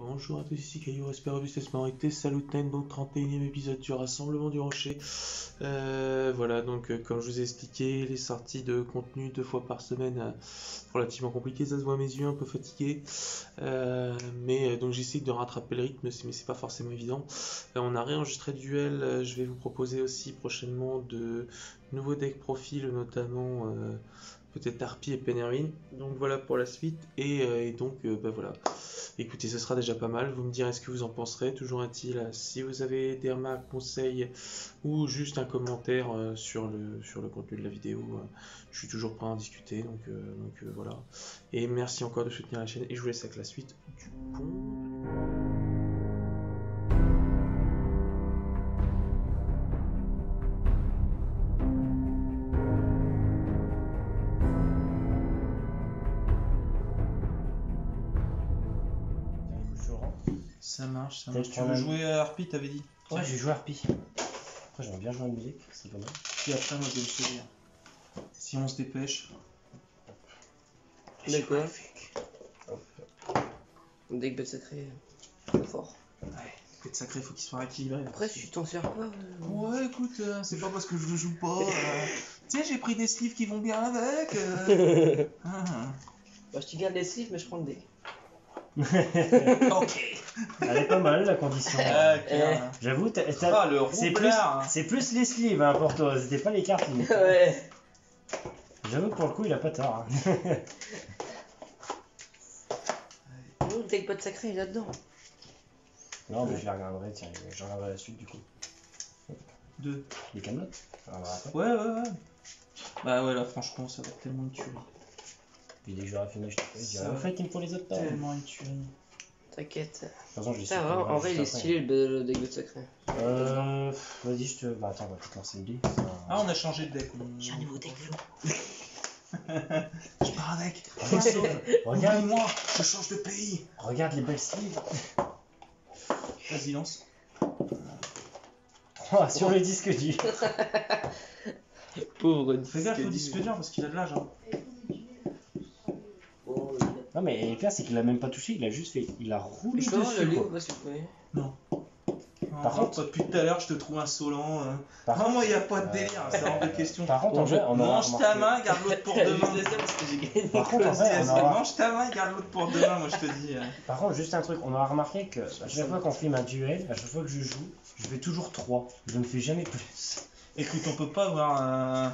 Bonjour à tous, ici Caillou, j'espère que vous êtes marité. Salut Ten, donc 31e épisode du Rassemblement du Rocher. Voilà, donc comme je vous ai expliqué, les sorties de contenu 2 fois par semaine, relativement compliqué, ça se voit à mes yeux, un peu fatigué. Mais donc j'essaie de rattraper le rythme, mais c'est pas forcément évident. On a réenregistré le duel, je vais vous proposer aussi prochainement de nouveaux decks profils, notamment peut-être Harpie et Pennervin. Donc voilà pour la suite, et donc bah voilà. Écoutez, ce sera déjà pas mal. Vous me direz ce que vous en penserez. Toujours est-il, si vous avez des remarques, conseils ou juste un commentaire sur le contenu de la vidéo, je suis toujours prêt à en discuter. Donc voilà. Et merci encore de soutenir la chaîne. Et je vous laisse avec la suite du bon. Ça marche, ça Peut-être marche. Tu veux jouer à Harpie, t'avais dit? Ouais, je vais jouer à Harpie. Après, j'aimerais bien jouer à une musique, c'est pas mal. Puis après, moi, je vais te dire. Si on se dépêche. D'accord. Deck bête sacré, fort. Ouais, bête sacré, faut qu'il soit équilibré. Après, si tu t'en sers pas. Ouais, écoute, c'est pas parce que je le joue pas. Tu sais, j'ai pris des sleeves qui vont bien avec. Bah, je te garde les sleeves, mais je prends le deck. Ok. Elle est pas mal la condition. J'avoue, c'est plus les sleeves hein, pour toi, c'était pas les cartes. Ouais. J'avoue que pour le coup, il a pas tort. Hein. Le deck bête sacré, il est là-dedans. Non, mais je les regarderai, tiens, je regarderai la suite du coup. 2. Les Camelot. Ouais. Bah ouais, là, franchement, ça va être tellement une tuerie. Puis dès que j'aurai fini, je te dirai fighting pour les autres. Tellement une tuerie. T'inquiète. De toute façon, je Ça va, en vrai, il est stylé le deck bête sacré. Vas-y, je te. Bah attends, on va peut-être lancer le dé. Ah, on a changé de deck. J'ai un nouveau deck flow. Je pars avec. Regarde-moi, je change de pays. regarde les belles sleeves. Vas-y, lance. 3 sur le disque dur. Pauvre disque. Fais gaffe au disque dur parce qu'il a de l'âge. Hein. Oh, Non, mais le pire, c'est qu'il a même pas touché, il a juste fait. Il a roulé je peux avoir le dessus. Léo Quoi. parce que ouais. Non. Par contre, depuis tout à l'heure, je te trouve insolent. Par Non, contre, moi, il n'y a pas de délire, c'est hors de question. Par contre, en vrai, on aura Mange ta main, garde l'autre pour demain. Juste ça parce que j'ai gagné. Par contre, en vrai, on aura... Mange ta main, garde l'autre pour demain, moi je te dis. Par contre, juste un truc, on aura remarqué que à chaque fois qu'on filme un duel, à chaque fois que je joue, je fais toujours 3. Je ne fais jamais plus. Écoute, on peut pas avoir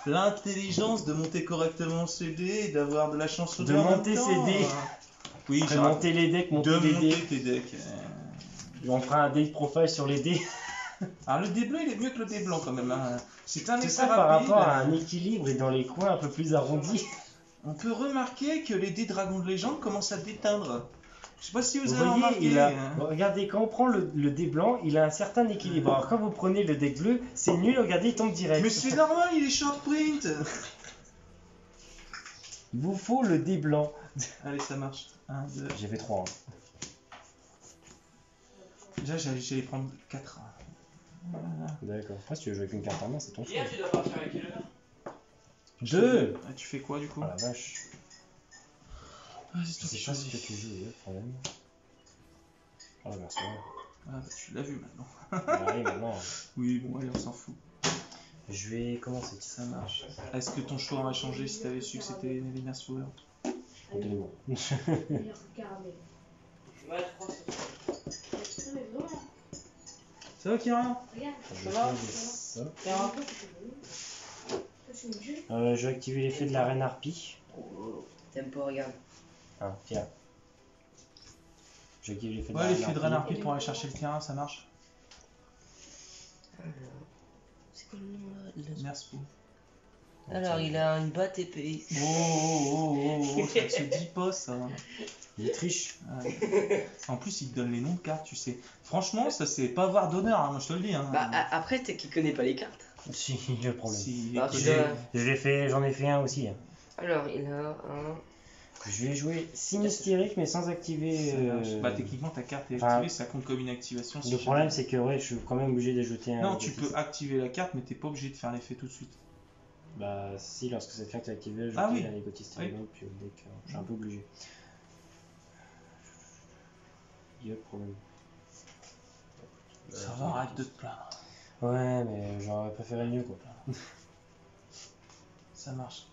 l'intelligence de monter correctement ses dés et d'avoir de la chance De monter ses dés. Oui, De monter les decks, monter de les monter dés. tes decks. Et on fera un deck profile sur les dés. Alors le dé bleu, il est mieux que le dé blanc quand même. Hein. C'est un Tout essai ça par rapide. rapport à un équilibre et dans les coins un peu plus arrondis. On peut remarquer que les dés dragons de légende commencent à déteindre. Je sais pas si vous avez Vous voyez, remarqué. regardez, quand on prend le dé blanc, il a un certain équilibre. Alors quand vous prenez le deck bleu, c'est nul, regardez, il tombe direct. Mais c'est normal, il est short print. Il vous faut le dé blanc. Allez, ça marche. 1, 2. J'ai fait 3. Hein. Déjà, j'allais prendre 4. Voilà. D'accord. Après, si tu veux jouer avec une carte en main, c'est ton choix. Hier, tu dois partir avec quelle heure 2. Ah, tu fais quoi du coup? Oh la vache. Ah, c'est toi C'est qui pas ce choisis. que tu joues, le problème. Oh la merci. Ah, bah, tu l'as vu maintenant. Oui, maintenant. Oui, bon, allez, on s'en fout. Je vais commencer. Ça marche. Est-ce que ton choix aurait changé si t'avais su que c'était Nevina Flower? Donnez-moi. Ouais, je crois que Ça va, Kira? Je vais Ça va changer ça. Je vais activer l'effet de la reine harpie. T'aimes pas, regarde. Ah, tiens. Je vais activer l'effet de Ouais, la l'effet reine de harpie. Renarpie pour aller chercher le terrain, ça marche. C'est quoi le nom là Merci beaucoup. Alors, il a une batte épée. Oh, ça se dit pas ça. Il triche. Ouais. En plus, il te donne les noms de cartes, tu sais. Franchement, ça c'est pas avoir d'honneur, hein, moi je te le dis. Hein. Bah, après, t'es qui connaît pas les cartes. Si, j'ai le problème. Si, Ah, les tu connaît. dois- J'en ai fait un aussi. Hein. Alors, il a un. Je vais jouer Sinistérique mais sans activer. Ça marche. Bah, techniquement, ta carte est enfin, activée, ça compte comme une activation. Si Le problème, c'est que ouais, je suis quand même obligé d'ajouter un. Non, tu peux activer la carte, mais t'es pas obligé de faire l'effet tout de suite. Bah, si, lorsque cette carte est activée, je Ah oui. la négotiste Oui. puis au deck, je suis un peu obligé. Il y a le problème. Ça va, arrête de te plaindre. Ouais, mais j'aurais préféré mieux quoi. Ça marche.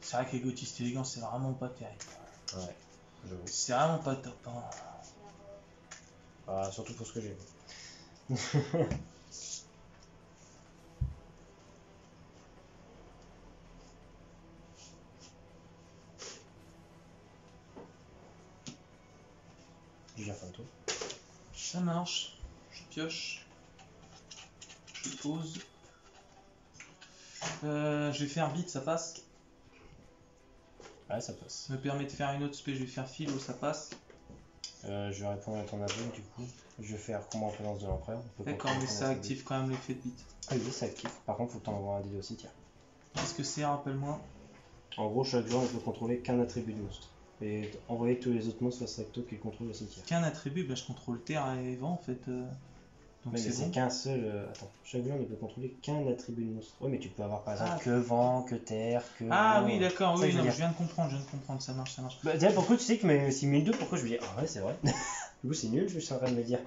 C'est vrai qu'Égotiste Élégant, c'est vraiment pas terrible. Ouais, j'avoue. C'est vraiment pas top. Hein. Ah, surtout pour ce que j'ai. J'ai la fin de tour. Ça marche. Je pioche. Je pose. Je vais faire vite, ça passe. Ouais, ça passe. Ça me permet de faire une autre spé, je vais faire philo, ça passe. Je vais répondre à ton avis du coup. Je vais faire combat en présence de l'empereur. On peut D'accord, contrôler mais ton ça attribut. active quand même l'effet de bite. Ah oui, ça active. Par contre, faut que tu envoies un dé au cimetière. Qu'est-ce que c'est, rappelle-moi? En gros, chaque joueur ne peut contrôler qu'un attribut de monstre. Et envoyer tous les autres monstres face recto qui contrôlent le cimetière. Qu'un attribut, bah, je contrôle terre et vent en fait. Donc Mais c'est c'est bon. qu'un seul. Attends, chaque joueur ne peut contrôler qu'un attribut de monstre. Oui, mais tu peux avoir par exemple Ah. que vent, que terre, que. Ah eau. oui, d'accord, Ça, oui, je veux non, dire. je viens de comprendre, ça marche, ça marche. Bah, tiens, pourquoi tu sais que mais si 1002, pourquoi je me dis ah ouais, c'est vrai. Du coup, c'est nul, je suis en train de me dire.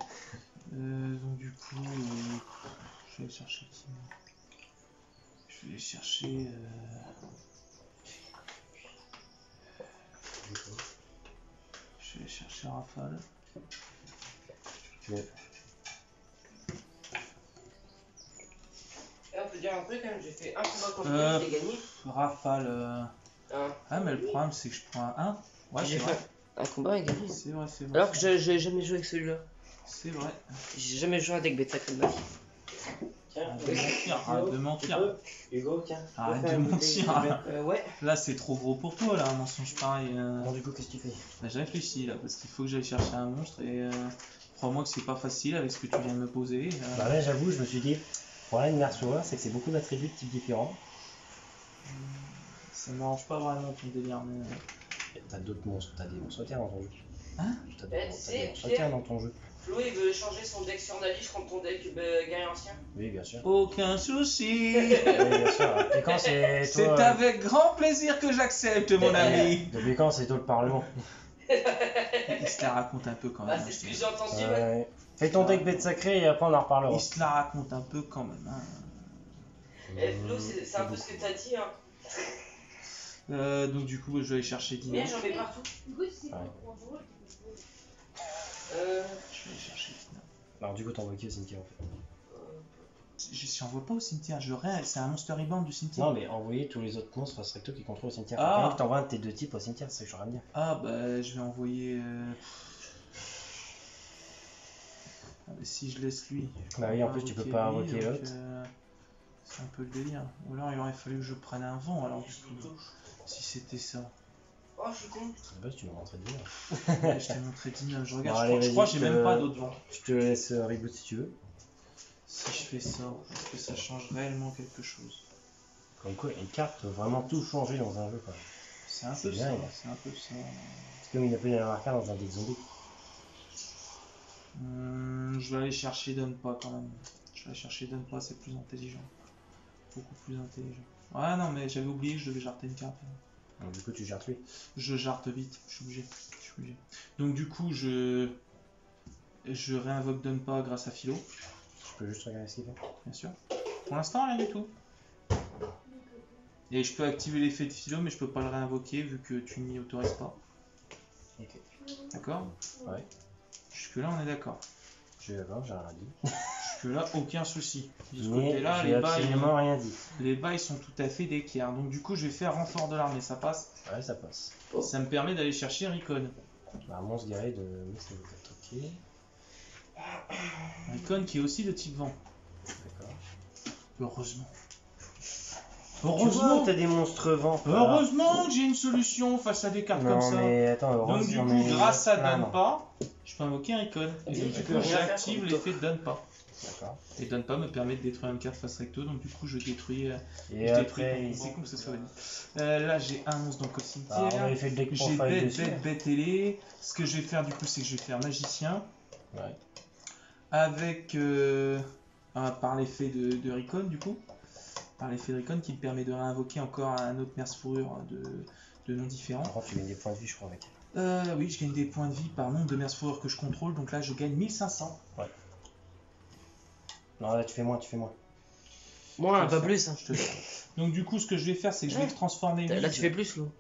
Donc du coup, je vais aller chercher qui? Je vais aller chercher. Je vais aller chercher Rafale. Mais- Et on peut dire un truc, hein, j'ai fait un combat contre Euh, lui, j'ai gagné. Rafale. Un. Ah, mais le problème c'est que je prends un 1. Ouais, J'ai c'est vrai. fait un combat et gagné. C'est vrai, c'est vrai. Alors que j'ai jamais joué avec celui-là. C'est vrai. J'ai jamais joué avec Bête Sacrée de ma vie. Tiens, Arrête de mentir. Hugo, tiens. Arrête de mentir. ouais. Là, c'est trop gros pour toi, là, un mensonge pareil. Bon, du coup, qu'est-ce que tu fais? Bah, j'ai réfléchi là, parce qu'il faut que j'aille chercher un monstre et crois-moi que c'est pas facile avec ce que tu viens de me poser. Bah là, j'avoue, je me suis dit, le problème de Merceau, c'est que c'est beaucoup d'attributs de types différents. Ça m'arrange pas vraiment ton délire, mais. Et t'as d'autres monstres, t'as des monstres terre dans ton jeu. Hein? T'as Eh, des tu sais, monstres Pierre- terre dans ton jeu. Flo, il veut changer son deck sur Navi, je compte ton deck guerrier ancien. Oui, bien sûr. Aucun souci. Oui, bien sûr. Et quand c'est C'est toi. avec grand plaisir que j'accepte, mon ami. Depuis quand c'est toi le Parlement? Il se la raconte un peu quand Ah, même. c'est hein, ce je que te j'ai entendu, ouais. Ouais. Fais ton deck bête sacrée et après on en reparlera. dis. Il se la raconte un peu quand même. Hein. Eh, Flo, c'est un peu ce que t'as dit, hein. Donc du coup, je vais aller chercher Dina. Mais j'en mets partout. Je vais aller chercher Dina. Alors du coup t'envoies qui au cimetière en fait? Je n'envoie pas au cimetière, c'est un monster reborn du cimetière. Non mais envoyer tous les autres monstres face recto qui contrôlent le cimetière. Ah. Faut quand même que t'envoies un de tes deux types au cimetière, c'est ce que je suis en train de dire. Ah bah je vais envoyer. Ah, bah, si je laisse lui. Bah oui, en plus tu peux pas lui, invoquer donc, l'autre. c'est un peu le délire. Ou alors il aurait fallu que je prenne un vent alors du coup. Si c'était ça. Oh, je suis con. À la base tu nous rentrais de dire. Ouais, je t'ai montré Dina, je regarde, Bon, je allez, crois vas-y, que j'ai je même te- pas d'autres vents. Je te laisse reboot si tu veux. Si je fais ça, est-ce que ça change réellement quelque chose? Comme quoi une carte peut vraiment tout changer dans un jeu quoi. C'est un C'est peu bien, ça, là. c'est un peu ça. C'est comme une appel à la carte dans un deck zombie. Je vais aller chercher Donpa quand même. Je vais aller chercher Donpa, c'est plus intelligent. Beaucoup plus intelligent. Ouais, non, mais j'avais oublié que je devais jarter une carte. Donc du coup tu gères lui. Je jarte vite, je suis obligé. Donc, du coup, je réinvoque Donpa grâce à Philo, Je peux juste regarder ce qu'il fait. bien sûr. Pour l'instant, rien du tout. Et je peux activer l'effet de Philo, mais je peux pas le réinvoquer vu que tu n'y autorises pas. Ok. D'accord? Ouais. Jusque-là, on est d'accord. Je suis d'accord, j'ai rien dit. Jusque-là, aucun souci. De ce Mais côté-là, j'ai absolument rien dit. les bails sont tout à fait d'équerre. Donc du coup, je vais faire renfort de l'armée, ça passe. Ouais, ça passe. Ça me permet d'aller chercher Rikon. Bah, monstre guerrier de Mist ok. Rikon qui est aussi de type vent. D'accord. Heureusement. Tu vois, Heureusement, t'as des monstres vents. heureusement que j'ai une solution face à des cartes comme Non ça. mais attends, Donc du heureusement. coup, grâce à Donpa, je peux invoquer Rikon. Et Dis, donc, tu du peux coup, rien faire j'active contre l'effet de Donpa. D'accord. Et Donpa me permet de détruire une carte face recto. Donc du coup, je détruis. Et je détruis après, ton- c'est con que ce soit dit. Là, j'ai un monstre donc au bah, cimetière. on avait fait le deck J'ai profile dessus. bête ailé. Ce que je vais faire du coup, c'est que je vais faire magicien Ouais. avec par l'effet de Rikon du coup, par l'effet de Rikon qui me permet de réinvoquer encore un autre merce fourrure de nom différent. Par contre, tu mets des points de vie, je crois, avec. Oui, je gagne des points de vie par nombre de Merciful que je contrôle, donc là je gagne 1500. Non, là tu fais moins, tu fais moins. Moi, Je pas te plus. Hein. Je te Donc du coup, ce que je vais faire, c'est que je vais transformer Là, Wiz. tu fais plus, Lou.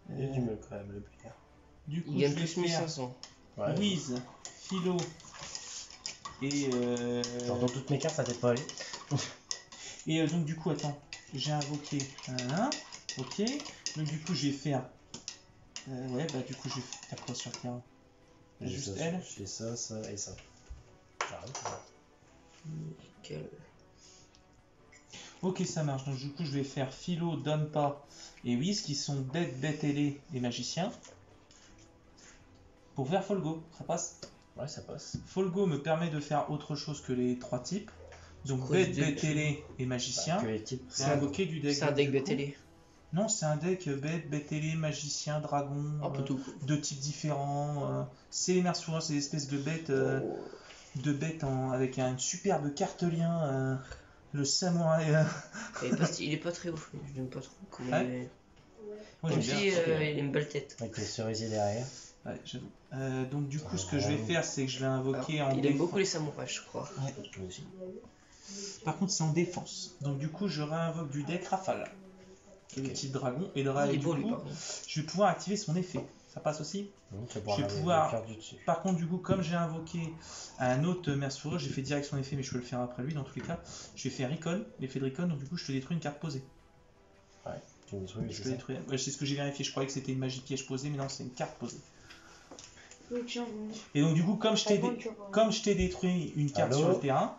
Il y a du mieux quand même, le player. Du coup, Il je gagne vais plus faire 1500. Ouais. Wiz, Philo et Genre dans toutes mes cartes, ça t'aide pas aller. donc du coup, attends, j'ai invoqué un, ok. Donc du coup, je vais faire ouais, bah du coup, je vais faire quoi sur le terrain? Juste elle. J'ai ça, ça et ça. J'arrive. Quel... Ok, ça marche. Donc du coup, je vais faire Philo, Donpa et Wiz qui sont bête, bête ailé et magicien. Pour faire Folgo, ça passe. Ouais, ça passe. Folgo me permet de faire autre chose que les trois types. Donc quoi, bête, ce deck? bête ailé et magicien. Que les types. C'est invoqué du deck. C'est un deck du coup. BTL. Non, c'est un deck bête, bête ailé, magicien, dragon. Un peu tout. De types différents. C'est les Merciful, c'est des espèces de bêtes, avec une superbe carte lien. Le samouraï. Il est pas très ouf, je l'aime pas trop. Comment Ouais. il est... Moi, Comme j'aime si bien. il a une belle tête. Avec les cerisiers derrière. Ouais, j'avoue. Donc du coup, ce que je vais faire, c'est que je vais invoquer en Il aime défense. beaucoup les samouraïs, je crois. Ouais. Moi aussi. Par contre, c'est en défense. Donc du coup, je réinvoque du deck Rafale. Le type dragon. Et Il est du beau, lui, coup, par contre. je vais pouvoir activer son effet. Ça passe aussi. Tu vas pouvoir Je vais regarder pouvoir- les cartes du dessus. Par contre, du coup, comme j'ai invoqué un autre Merciful, j'ai fait direct son effet, mais je peux le faire après lui dans tous les cas. Je vais faire Recon, l'effet de Recon, donc du coup, je te détruis une carte posée. Tu me détruis, Je c'est te ça. détruis. Ouais, c'est ce que j'ai vérifié. Je croyais que c'était une magie piège posée, mais non, c'est une carte posée. Et donc, du coup, comme je t'ai détruit une carte Allô sur le terrain,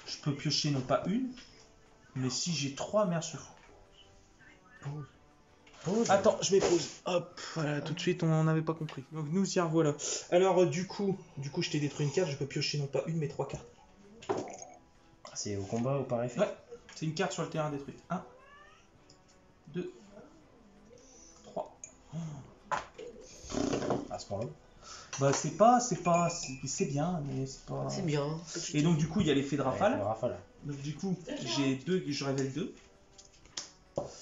je peux piocher non pas une, mais si j'ai 3 Merciful. Pause. Attends, je mets pause. Hop, voilà, tout de suite, on n'en avait pas compris. Donc nous y revoilà. Alors du coup, je t'ai détruit une carte, je peux piocher non pas une, mais 3 cartes. C'est au combat ou par effet? Ouais, c'est une carte sur le terrain détruite. 1, 2, 3. À ce moment-là. Bah c'est bien, mais c'est pas... C'est bien. Et donc du coup, il y a l'effet de rafale. Ouais, rafale. Donc du coup, je révèle 2.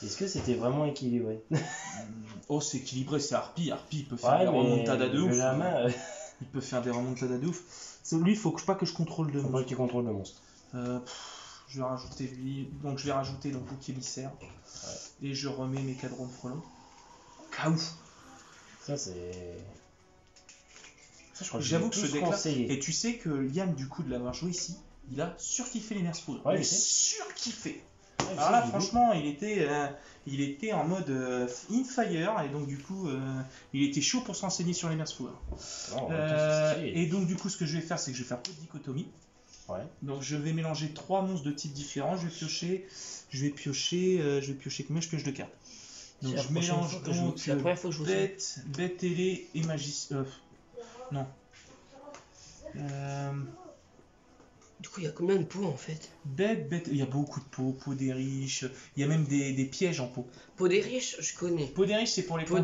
Est-ce que c'était vraiment équilibré? Oh, c'est équilibré, c'est Harpy. Harpy, il peut faire Ouais, des mais remontadas de ouf. la main, Il peut faire des remontadas de ouf. Lui, il faut pas que je contrôle de faut pas que tu contrôles le monstre. Je vais rajouter lui, donc je vais rajouter le bouc émissaire. Et je remets mes cadrons de frelons. Ah ouf. Ça, c'est. Ça, je crois que J'avoue que j'ai ce tous deck-là. conseillé. Et tu sais que Liam, du coup, de l'avoir joué ici, il a surkiffé les Merciful. Ouais, il je sais. surkiffé. Ouais, Alors là, j'ai vu. franchement, il était en mode in fire et donc du coup, il était chaud pour s'enseigner sur les Merciful. Non, en même temps, c'est stylé. Et donc du coup, ce que je vais faire, c'est que je vais faire peu de dichotomie. Ouais. Donc je vais mélanger 3 monstres de types différents. Je vais piocher combien je pioche de cartes. Donc je mélange donc C'est la première fois que je joue ça. bête ailé et magicien. Non. Du coup, il y a combien de pots en fait? Bête, il y a beaucoup de pots des riches. Il y a même des pièges en pot. Pot des riches, je connais. Pot des riches, c'est pour les Pot pots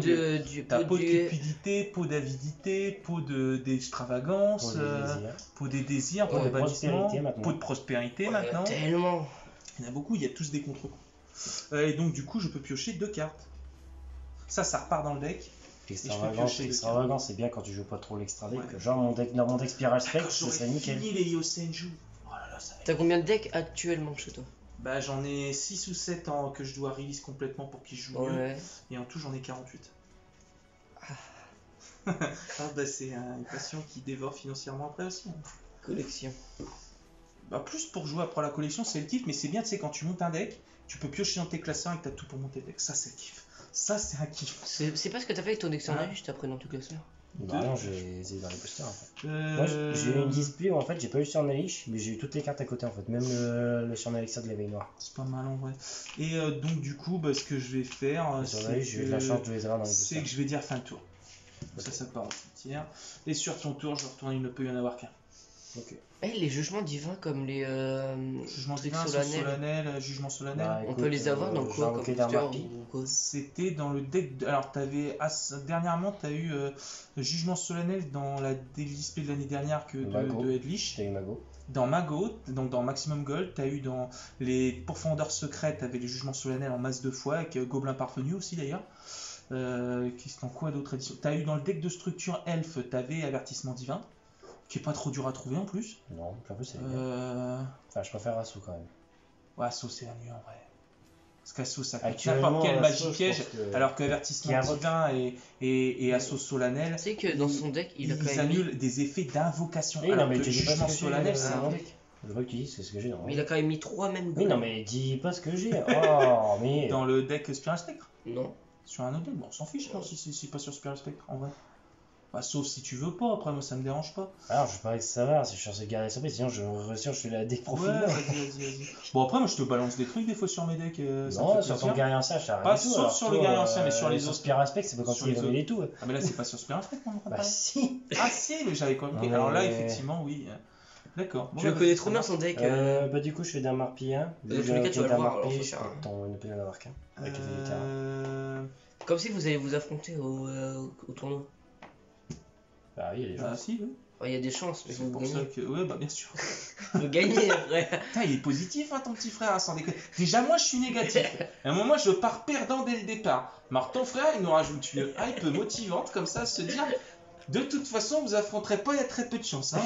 T'as pot de du... cupidité, pot d'avidité, pot d'extravagance, pot des désirs, pot Pot de de bannissement, prospérité maintenant. pot de prospérité Ouais, maintenant. Tellement. Il y en a beaucoup, il y a tous des contre-coups. Et donc du coup, je peux piocher 2 cartes. Ça repart dans le deck. Extravagant, c'est bien quand tu joues pas trop l'extra deck. Ouais. Genre dans mon deck Spiral Spectre, ce J'aurais serait nickel. fini les Yosenju. Oh là là, ça va être... T'as combien de decks actuellement chez toi? Bah j'en ai 6 ou 7 que je dois release complètement pour qu'ils jouent mieux. Ouais. Et en tout, j'en ai 48. Ah bah c'est une passion qui dévore financièrement après aussi. Hein. Collection. Bah plus pour jouer après la collection, c'est le kiff, mais c'est bien, tu sais, quand tu montes un deck, tu peux piocher dans tes classeurs et que t'as tout pour monter le deck. Ça, c'est le kiff. Ça, c'est un kiff. C'est pas ce que t'as fait avec ton dictionnaire, je t'apprends dans tout classeur. Bah non, j'ai les dans les posters en fait. Euh, Moi, j'ai eu une display où en fait j'ai pas eu sur Nalish, mais j'ai eu toutes les cartes à côté en fait, même le sur Nalixia de l'éveil noir. C'est pas mal en vrai. Et donc du coup, bah, ce que je vais faire, Et sur Nalish, j'ai eu de la chance de les avoir dans les c'est posters. que je vais dire fin de tour. Ok. Ça part au cimetière. Et sur ton tour, je retourne, il ne peut y en avoir qu'un. Ok. Eh, les jugements divins comme les... Jugement trucs divin, solennels. solennel, jugement solennel. Bah, On écoute, peut les avoir dans j'ai quoi invoqué comme booster Darmarpi. ou quoi? C'était dans le deck. Alors, dernièrement, tu as eu Jugement solennel dans la display de l'année dernière que Mago. de Edlich. J'ai eu Mago. Dans Mago, donc dans Maximum Gold, tu as eu dans les Pourfendeurs secrets, tu avais les Jugements solennels en masse de fois, avec Gobelin parvenu aussi d'ailleurs. Qu'est-ce qu'en quoi d'autre édition? T'as eu dans le deck de structure Elf, t'avais Avertissement Divin, qui est pas trop dur à trouver en plus. Non, en plus c'est bien. Enfin, je préfère Assaut quand même. Ouais, Assaut c'est la mieux en vrai. Parce qu'Assaut ça coûte Actuellement, n'importe quelle magie Assaut, je piège, pense que- alors Qui qu'Avertissement invoque. Divin et Assaut Solennel, Tu sais que dans son deck, il a quand ils même mis... annulent des effets d'invocation. Oui, non, alors mais que tu dis pas Jugement ce que j'ai Solennel, c'est dans un mon deck. deck. Je veux que tu dises ce que j'ai dans mon Il a deck. quand même mis 3 mêmes Oui, goals. non, mais dis pas ce que j'ai. Oh, mais. Dans le deck Spiral Spectre. Non. Sur un autre deck, bon, on s'en fiche non, si pas sur Spiral Spectre en vrai. Bah, sauf si tu veux pas, après moi ça me dérange pas. Alors, je parie que ça va, si je suis censé garder ça, sinon je fais la deck Ouais, profil. vas-y. Bon, après moi je te balance des trucs des fois sur mes decks. Ça me Non, fait sur ton plaisir. guerrier ancien, je t'arrête Pas du tout. sauf alors sur toi, le guerrier ancien, mais sur les sur autres. Spiral Aspect, c'est pas quand Sur il les va les tout. Ah, mais là c'est pas sur Spiral Spectre qu'on en Bah, parle. si. Ah si, mais j'avais compris. Non, Alors là, mais- effectivement, oui. D'accord. Bon, Je le bah, connais vas-y, trop ça bien marche. son deck. Bah, du coup, je fais d'un marpille 1. Dans tous les cas, tu vas le voir, alors, faut faire un- Ton épée en avoir qu'un. Avec les terrains. Comme si vous allez vous affronter au tournoi. Bah oui, il y a des gens. Ah si, oui. Enfin, il y a des chances, mais C'est vous pour ça gagnez. que. Ouais, bah bien sûr. Vous gagnez après. Putain, il est positif, hein, ton petit frère, hein, sans déconner. Déjà, moi, je suis négatif. À un moment, je pars perdant dès le départ. Alors, ton frère, il nous rajoute une hype motivante, comme ça, à se dire de toute façon, vous affronterez pas, il y a très peu de chance. Hein.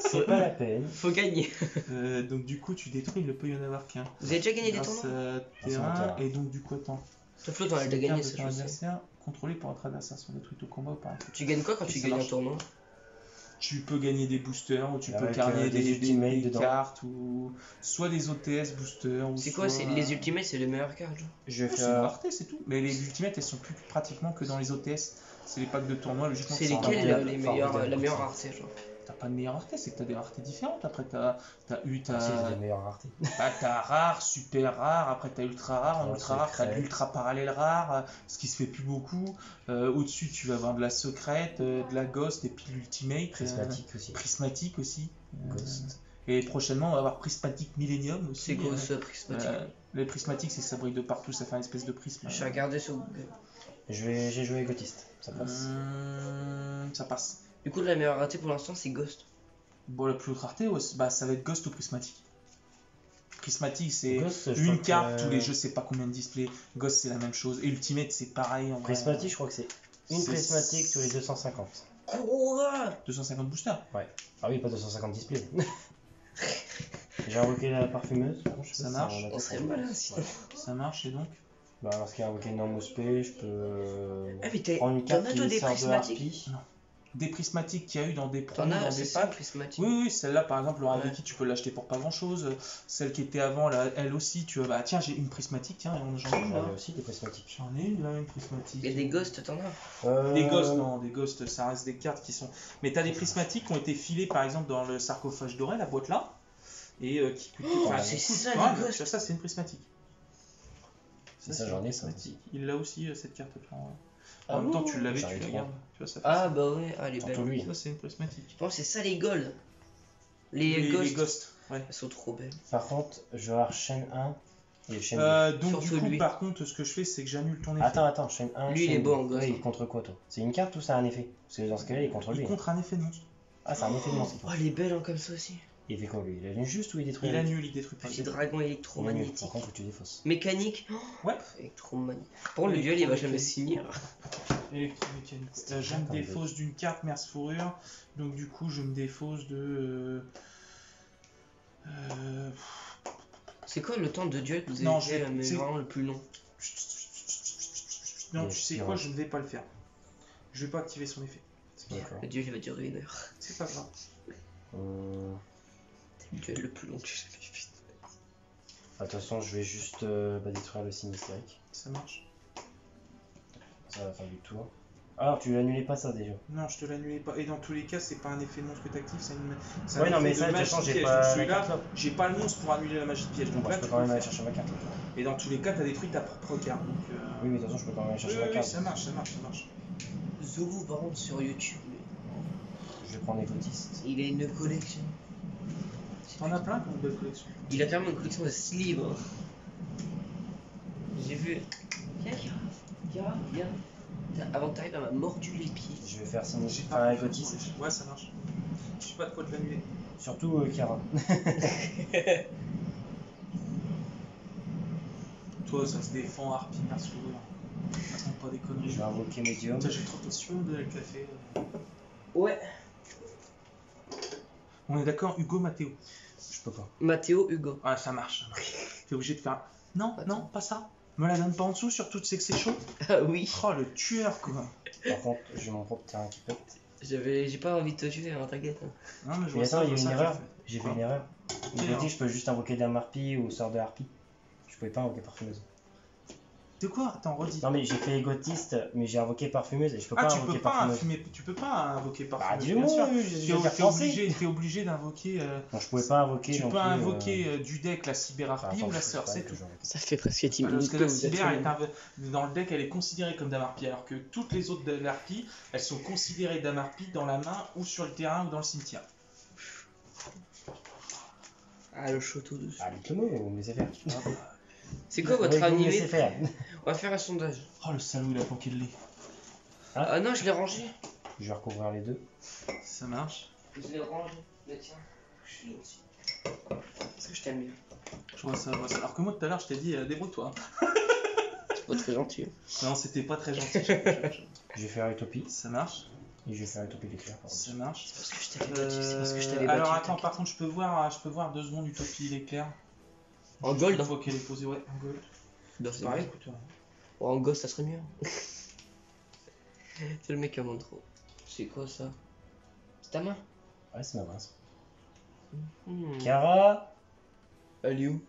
C'est pas la peine. Faut gagner. Donc, du coup, tu détruis, il ne peut y en avoir qu'un. Vous avez déjà gagné des Grâce tournois à terrain, et donc, du coup, attends. Toi, Flo, t'en as déjà gagné, Sauvegarde de ça ton je sais. adversaire, contrôlé par votre adversaire sur des trucs au combat ou par un truc. Tu gagnes quoi quand Et tu ça gagnes un marche. tournoi? Tu peux gagner des boosters ou tu peux Avec, gagner des ultimates dedans. cartes ou soit des OTS boosters. ou C'est quoi soit- les ultimates, c'est les meilleures cartes, genre? Je vais C'est une faire. rareté, c'est tout. Mais les ultimates, elles sont plus pratiquement que dans les OTS. C'est les packs de tournoi, logiquement. C'est ça en lesquelles rareté. les Fort meilleures, modèle, la meilleure ça. rareté, genre? T'as pas de meilleure rareté, c'est que t'as des raretés différentes. Après, t'as Ah, si, j'ai des meilleures raretés. t'as rare, super rare, après t'as ultra rare, en Ouais, ultra c'est rare, t'as crête. l'ultra parallèle rare, ce qui se fait plus beaucoup. Au-dessus, tu vas avoir de la secrète, de la ghost et puis l'ultimate. Prismatique aussi. Prismatique aussi. Ghost. Et prochainement, on va avoir Prismatic Millennium aussi. C'est quoi ce prismatique? Les prismatiques, c'est que ça brille de partout, ça fait une espèce de prisme. Je vais regarder sur Google. J'ai joué Gotiste. Ça passe. Ça passe. Du coup, la meilleure rareté pour l'instant, c'est Ghost. Bon, la plus haute rareté, ouais, bah, ça va être Ghost ou Prismatic. Prismatic, c'est Ghost, je une crois carte, que- tous les jeux, c'est pas combien de displays. Ghost, c'est la même chose. Et Ultimate, c'est pareil. En vrai. Prismatique, je crois que c'est une C'est- prismatique tous les 250. Quoi? 250 boosters. Ah oui, pas 250 displays. J'ai invoqué la parfumeuse. je sais Ça pas si marche. on a On serait fait. malin sinon. Ça marche, et donc Bah, lorsqu'il y a invoqué une norme spé, je peux Ah, mais prendre une t'en carte as qui toi des sort de prismatiques? harpie. des prismatiques qu'il y a eu dans des T'en promos, as, dans c'est des ça, packs. prismatique? Oui, celle-là, par exemple, Laura Ouais. Vicky, tu peux l'acheter pour pas grand-chose. Celle qui était avant, là, elle aussi, tu vois. Bah, tiens, j'ai une prismatique, tiens, j'en ai une, là. J'en ai aussi des prismatiques. J'en ai une, là, une prismatique. Et des ghosts, t'en as? Des ghosts, non, des ghosts, ça reste des cartes qui sont. Mais t'as des prismatiques qui ont été filées par exemple dans le sarcophage doré, la boîte là, et qui coûtent. c'est qui coûtent ça, quand les même. ghosts. Ça, c'est une prismatique. Ça, c'est j'en une ai, ça prismatique. Il l'a aussi, cette carte-là. Ah En même temps, bon tu l'avais, J'en tu ai la trois. gardes. Tu vois, ça fait Ah, bah ouais, ah, les Surtout belles. lui. ça, c'est une prismatique. Je pense que c'est ça les golds. Les Les ghosts. ghosts, ouais. Elles sont trop belles. Par contre, je vais avoir chaîne 1 et chaîne 2. Donc, du Surtout coup, lui. par contre, ce que je fais, c'est que j'annule ton effet. Attends, chaîne 1. Lui, il est chaîne beau 2. en gosse, Ouais, il hein. est contre quoi, toi? C'est une carte ou c'est un effet? Parce que dans ce cas-là, il est contre lui. Il contre un effet de monstre. Ah, c'est un effet de monstre. Oh, elle est belle hein, comme ça aussi. Il fait quoi, lui? Il annule juste ou il détruit Il avec annule, il détruit pas. Petit dragon Il annule. électromagnétique. Par contre, faut que tu défausses. Mécanique. Ouais. Électromagnétique. Par contre, le duel, il va jamais signer. Électromécanique. Je me défausse d'une carte Merce Fourrure. Donc du coup, je me défausse de... C'est quoi le temps de duel que vous Non, avez fait, je- mais c'est- vraiment le plus long? Non, Et tu sais puis, quoi, ouais. je ne vais pas le faire. Je vais pas activer son effet. D'accord. Le duel, il va durer 1 heure. C'est pas grave. C'est le duel le plus long que j'ai jamais fait. De toute façon, je vais juste détruire le signe hystérique. Ça marche. Ça va faire du tour. Ah, tu l'annulais pas ça déjà. Non, je te l'annulais pas. Et dans tous les cas, c'est pas un effet de monstre que t'actives, c'est un Ouais, non, effet mais de ça, de toute magie façon, j'ai piège. pas Donc la celui-là, carte là. j'ai pas le monstre pour annuler la magie de piège. Bon, Donc bah, là, je peux tu quand peux même le aller faire. chercher ma carte. Et dans tous les cas, t'as détruit ta propre carte. Donc, Oui, mais de toute façon, je peux quand même aller chercher oui, ma oui, carte. ça marche, ça marche, ça marche. Zulu, par contre, sur YouTube, Je vais prendre Égotiste. il a une collection. T'en as plein comme belle collection. Il a carrément une collection de sleeves. J'ai vu. Viens. Avant que t'arrives, elle m'a mordu les pieds. Je vais faire signe. J'ai Enfin, pas Égotiste. Ouais, ça marche. Je sais pas de quoi te l'annuler. Surtout Kara. Toi, ça se défend, Harpie, Merce Fourrure. pas des conneries. Je vais invoquer médium. Putain, j'ai trop attention de le café. Ouais. On est d'accord, Hugo, Mathéo. Je peux pas. Mathéo, Hugo. Ah, ça marche. T'es obligé de faire. Non, Attends. non, pas ça. Me la donne pas en dessous, surtout tu sais que c'est chaud. Ah oui. Oh, le tueur, quoi. Par contre, j'ai mon propre terrain qui pète. J'ai pas envie de te tuer, hein, t'inquiète. Non, mais je Mais vois ça, attends, il y a je une vois ça, erreur. j'ai fait. J'ai fait Quoi une erreur. Il Quelle m'a erreur dit que je peux juste invoquer Dame Harpie ou Sœur de Harpie. Je pouvais pas invoquer Parfumeuse. De quoi? Attends, redis. Non mais j'ai fait égotiste, mais j'ai invoqué Parfumeuse et je peux Ah, pas tu invoquer peux pas, Parfumeuse. tu peux pas invoquer Bah parfumeuse, dis-le bien sûr. moi, je vais faire français. T'es obligé d'invoquer. Non, je pouvais pas invoquer Tu non peux plus, invoquer du deck la cyberharpie attends, ou la je sais sœur, pas c'est que tout. j'invoque. Ça fait presque 10 Parce minutes que que la vous êtes cyber là. dans le deck, elle est considérée comme Dame Harpie, alors que toutes les autres Dame Harpie, elles sont considérées Dame Harpie dans la main ou sur le terrain ou dans le cimetière. Ah, le chaud tout dessus. Ah, dites-le moi, vous me laissez faire. C'est quoi votre Oui, vous me animé? laissez faire. On va faire un sondage. Oh le salaud, il a planqué le lait. Ah non, je l'ai rangé. Je vais recouvrir les deux. Ça marche. Je l'ai rangé. Mais tiens, je suis gentil. Parce que je t'aime bien. Je vois ça, Alors que moi tout à l'heure, je t'ai dit débrouille-toi. C'est pas très gentil. Non, c'était pas très gentil. Je vais faire Utopie Ça marche. et je vais faire Utopie d'éclair. pardon. Ça marche. C'est parce que je t'avais battu. C'est parce que je t'avais battu. Alors attends, t'inquiète. par contre, je peux voir 2 secondes Utopie l'éclair. En gold, Une hein. fois qu'elle est posée, ouais, en gold. Non, c'est Pareil, pareil. écoute. En ghost, ça serait mieux. C'est le mec qui montre trop. C'est quoi ça? C'est ta main? Ouais, c'est ma mince. Hmm. Cara. Elle est où?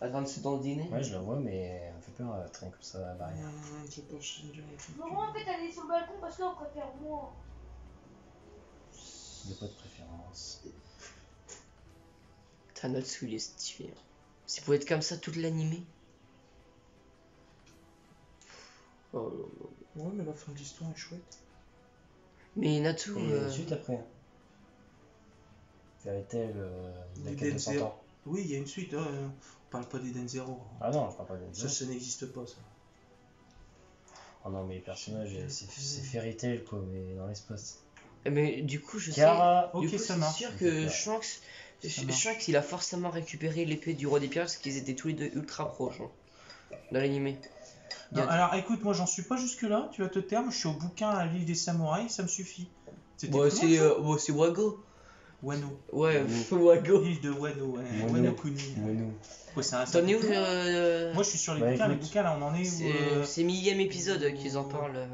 Attends, c'est dans le dîner? Ouais, je la vois, mais elle me fait peur, elle traîne comme ça à la barrière. J'ai pas changé. Laurent, en fait, elle est sur le balcon parce qu'on préfère moi. J'ai pas de préférence. T'as notre sous, il est stylé. C'est pour être comme ça toute l'animé. Oh non, non. Ouais, mais la fin de l'histoire est chouette. Mais Natsu, Et suite après. Ferait-elle la Les quête de Denzel. 100 ans? Oui, il y a une suite. On parle pas d'Eden Zero. Ah non, je parle pas d'Enzo. Ça n'existe pas, ça. Oh non, mais les personnages, c'est Fairy Tail quoi, mais dans l'espace. mais du coup, je sais. Cara. Ok, Du coup, ça c'est marche. sûr Ça que fait peur. Shanks, Ça marche. Shanks, il a forcément récupéré l'épée du roi des pirates parce qu'ils étaient tous les deux ultra proches hein, dans l'animé. Non, alors écoute, moi j'en suis pas jusque là, tu vas te taire, moi, je suis au bouquin à l'île des samouraïs, ça me suffit. C'était Bon, plus loin, ça c'est Wago. Wano. Ouais, Wano. Wago. L'île de Wano, ouais. Wano. Wano Kuni. Mono. Ouais, c'est un T'en es où Moi je suis sur les Bah, bouquins, les écoute. bouquins là on en est où C'est millième épisode qu'ils en parlent.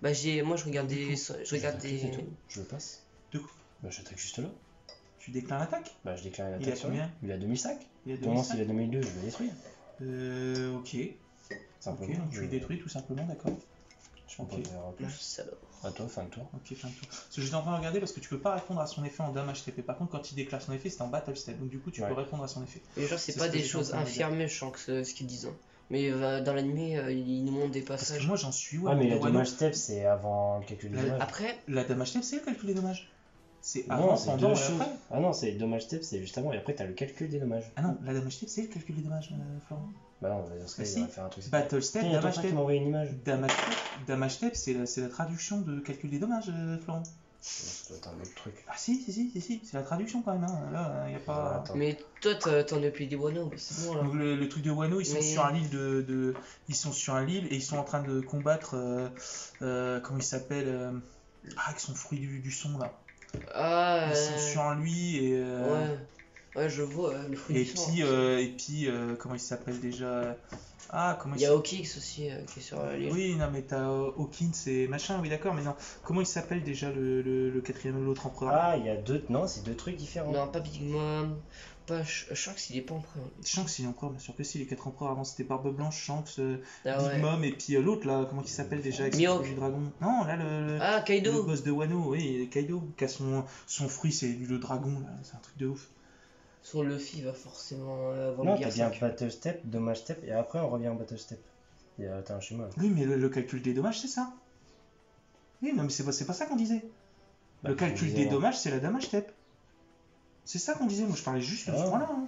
Bah moi je regarde des, je regarde C'est des. tout. Je le passe. De quoi? Bah j'attaque juste là. Tu déclares l'attaque? Bah je déclare une Il a attaque sur lui. combien? Il a 2005. Il y a Pour moi 2005. s'il a 2002, je vais le détruire. Ok. Ok, Simplement. donc tu le détruis tout simplement, d'accord. Je peux Ok. pas faire en plus. Mince, alors. À toi, fin de tour. Ok, fin de tour. Parce que j'étais en train de regarder parce que tu peux pas répondre à son effet en damage TP. Par contre, quand il déclare son effet, c'est en battle step. Donc du coup, tu Ouais. peux répondre à son effet. Et genre c'est C'est pas ce que des j'étais en choses train de dire. infirmées Shanks ce qu'ils disent. Hein. Mais dans l'animé ils nous montrent des Parce que passages. moi j'en suis où Ouais, mais avec la les Wano dommage step c'est avant le calcul des La- dommages. Après, La damage step, c'est le calcul des dommages. C'est Non, avant, c'est pendant deux et choses. après. Ah non, c'est dommage step, c'est juste avant et après t'as le calcul des dommages. Ah non, la damage step, c'est le calcul des dommages, Florent. Bah non, dans ce cas, Bah il si. va faire un truc. Battle step, Tiens, il y a ton damage frère qui step. m'a envoyé une image. Damage step, c'est la traduction de calcul des dommages, Florent. Ça doit être un autre truc. Ah si, c'est la traduction quand même. Hein. Là, il n'y a pas. Attends. mais toi t'en as plus des Wano, c'est bon là. Donc le truc de Wano, ils sont Mais- sur un île ils sont sur un île et ils sont en train de combattre comment il s'appelle avec son fruit du son là. Ah Ils sont sur lui et ouais je vois le fruit et du sang. puis comment il s'appelle déjà comment Il y a Okix aussi qui est sur l'île. oui non mais t'as Hawkins et machin oui d'accord mais non comment il s'appelle déjà le quatrième l'autre empereur. Ah, il y a deux. Non, c'est deux trucs différents. Non, pas Big Mom, pas Shanks, il est pas empereur. Shanks il est encore bien sûr que si les quatre empereurs avant c'était Barbe Blanche, Shanks, Ah Big ouais. Mom et puis l'autre là comment il s'appelle déjà avec son Mihawk. fruit du dragon. Non là Ah, le Kaido. boss de Wano, oui, Kaido, qui a son fruit, c'est le dragon, là, c'est un truc de ouf. Son Luffy va forcément avoir Non, le t'as guerre bien battle step, dommage step et après on revient en battle step. T'as un schéma. Oui, mais le calcul des dommages, c'est ça. Oui, non, mais c'est pas ça qu'on disait. Bah, Le calcul je des disais, dommages, c'est la damage step. C'est ça qu'on disait, moi je parlais juste de ce Ah. point-là. Hein.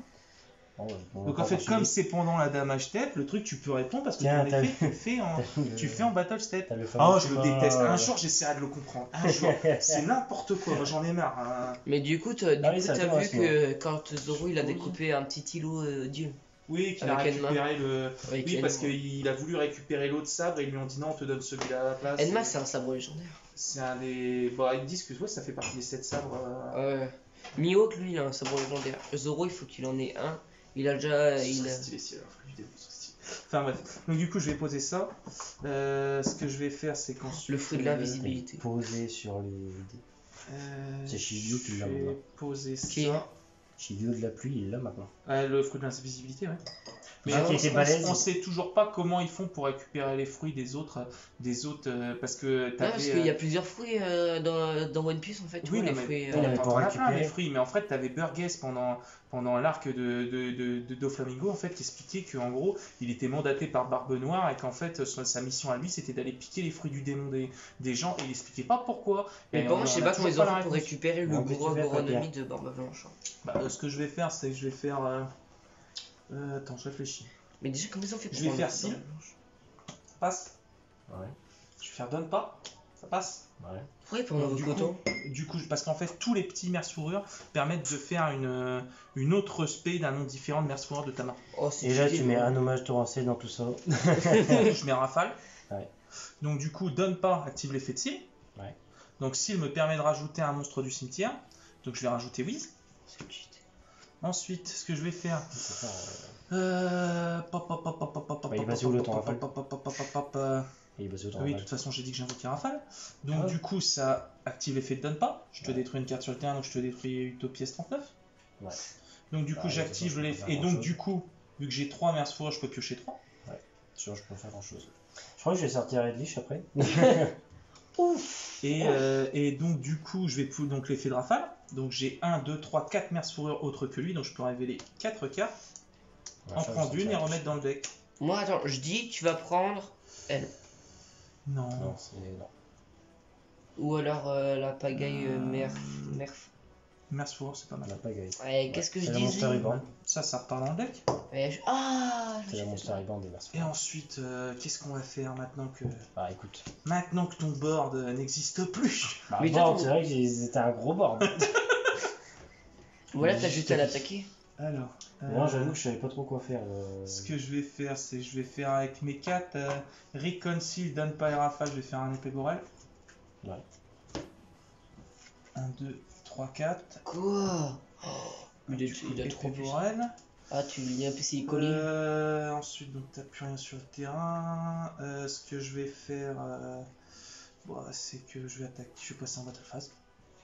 bon, on va Donc pas en fait, continuer. comme c'est pendant la damage step, le truc tu peux répondre parce que Tiens, ton t'as effet, vu- tu fais en battle step. T'as le fameux Oh, je le schéma, déteste. Un jour, j'essaierai de le comprendre. Un jour. C'est n'importe quoi, moi j'en ai marre. Hein. Mais du coup, Ah oui, ça t'as vu intéresse, que quand Zoro il a découpé un petit îlot Dieu. Oui, qu'il a Avec Enma. récupéré le. Avec Oui, Enma. parce qu'il a voulu récupérer l'autre sabre et ils lui ont dit non, on te donne celui-là à la place. Enma, c'est un sabre légendaire. C'est un des. Bon, ils disent que ouais, ça fait partie des 7 sabres. Mihawk, lui, il a un sabre légendaire. Zoro, il faut qu'il en ait un. Il a déjà. Ce Il serait a... stylé si alors, faut lui démonter, ce serait stylé. Enfin bref, donc du coup je vais poser ça. Ce que je vais faire c'est qu'ensuite. Le fruit de l'invisibilité. Posé sur les dés. C'est Shiryu qui Je l'a vais maintenant. poser Qui ça. Shiryu de la pluie, il l'a maintenant. Le fruit de l'invisibilité, ouais. Mais Ah, qui était balèze. on sait toujours pas comment ils font pour récupérer les fruits des autres parce que Non, t'avais. parce qu'il y a plusieurs fruits dans One Piece en fait. Tu Oui, vois, non, les mais fruits. Oui, mais pour t'en as plein récupérer. des fruits, mais en fait t'avais Burgess pendant l'arc de Doflamingo en fait qui expliquait qu'en gros il était mandaté par Barbe Noire et qu'en fait sa mission à lui c'était d'aller piquer les fruits du démon des gens et il expliquait pas pourquoi. Mais Et pour moi, on je sais a pas comment toujours ils ont la fait pour réponse. récupérer le Bon, qu'est-ce que tu fais, Goronomi Papia de Barbe Blanche. Ce que je vais faire c'est que je vais faire. Attends, je réfléchis. Mais déjà, comment ils ont fait pour Je vais prendre faire la ci. Barbe Blanche Ça passe. Ouais. Je vais faire donne pas. Ça passe. Ouais. Ouais, pour Donc, invoquer autant. Du coup, parce qu'en fait, tous les petits mercefourrures permettent de faire une autre spé d'un nom différent de mercefourrure de ta main. Oh, c'est Et là, tu stylé, mets ouais. un hommage torrentiel dans tout ça. Je mets rafale. Ouais. Donc du coup, donne pas, active l'effet de seal. Ouais. Donc seal me permet de rajouter un monstre du cimetière. Donc je vais rajouter Wiz. C'est cheaté. Ensuite, ce que je vais faire. C'est ça, Il est passé où, le temps rafale Il est basé au temps. Oui, de toute façon, j'ai dit que j'invoquais rafale. Donc Ah. du coup, ça active l'effet de donne pas. Je te détruis une carte sur le terrain, donc je te détruis Utopies 39. Ouais. Donc du coup, Bah, j'active de toute façon, je peux l'effet. faire Et donc grand-chose. du coup, vu que j'ai 3 mercefourrures, je peux piocher 3. Sinon, je peux faire grand chose. Je crois que je vais sortir Redlich après. Et donc du coup, je vais donc l'effet de rafale. Donc j'ai 1, 2, 3, 4 mercefourrures autres que lui. Donc je peux révéler 4 cartes, en prendre une et remettre dans le deck. Moi, attends, je dis, tu vas prendre elle. Non. Non, c'est. Non. Ou alors la pagaille Merf. Mercefourure, c'est pas On mal. n'a pas gagné. Ouais, qu'est-ce que je C'est la dis Monster Reborn. Ça repart dans le deck. Ah, C'est la Monster Reborn des Et mercenaires. ensuite, qu'est-ce qu'on va faire Bah écoute. maintenant que ton board n'existe plus? Bah, Mais board, toi, c'est vrai que c'était un gros board. Voilà, t'as juste à l'attaquer. Alors, Moi, j'avoue que je savais pas trop quoi faire. ce que je vais faire, c'est que je vais faire avec mes 4 Reconcile, Donne pas et Rafale, je vais faire un épée Borel. Ouais. 1, 2, 3, 4. Quoi? Du il coup, a trop épée pu. Borel. Ah, tu lis un peu ses collés. Ensuite, donc t'as plus rien sur le terrain. Ce que je vais faire, c'est que je vais attaquer. Je vais passer en battle phase.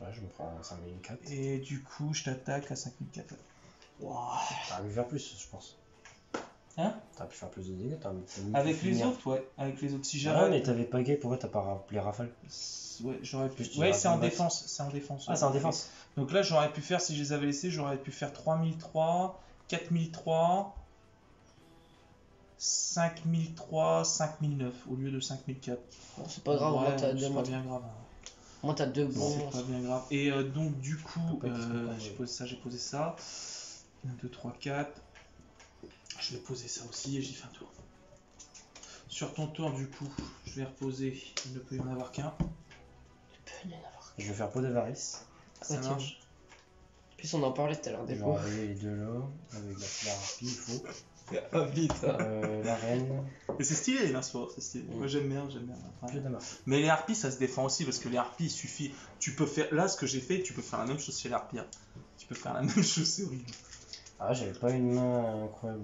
Ouais, je me prends 5004. Et du coup, je t'attaque à 5004. T'aurais pu faire plus, je pense. Hein? T'aurais pu faire plus de dégâts. Avec les autres, ouais. Avec les autres, si Ah, j'avais. mais t'avais pas gay, pourquoi t'as pas rappelé Rafale? Ouais, j'aurais pu. Plus tu Ouais, vas c'est en combattre. défense. C'est en défense. Ah, c'est en défense. Donc là, j'aurais pu faire, si je les avais laissés, j'aurais pu faire 3003, 4003, 5003, 5009 au lieu de 5004. Bon, c'est pas grave, Ouais, moi t'as c'est deux, pas bien grave. moi t'as deux C'est bons. pas bien grave. Et donc, du coup, Peut pas être content, j'ai ouais. posé ça. 1, 2, 3, 4. Je vais poser ça aussi et j'y fais un tour. Sur ton tour, du coup, je vais reposer. Il ne peut y en avoir qu'un. Je vais faire peau d'avarice. Ça Ouais, tiens. marche. En plus, on en parlait tout à l'heure Je des vais fois. enlever les deux là, avec la harpie, il faut. Ah, vite. La reine, Mais c'est stylé les mercenaires, c'est stylé. Moi j'aime bien, j'aime bien. Ouais. pied d'amas. Mais les harpies ça se défend aussi parce que les harpies il suffit. Tu peux faire. Là ce que j'ai fait, tu peux faire la même chose chez les harpies. Hein. Tu peux faire la même chose, c'est horrible. Ah, j'avais pas une main incroyable.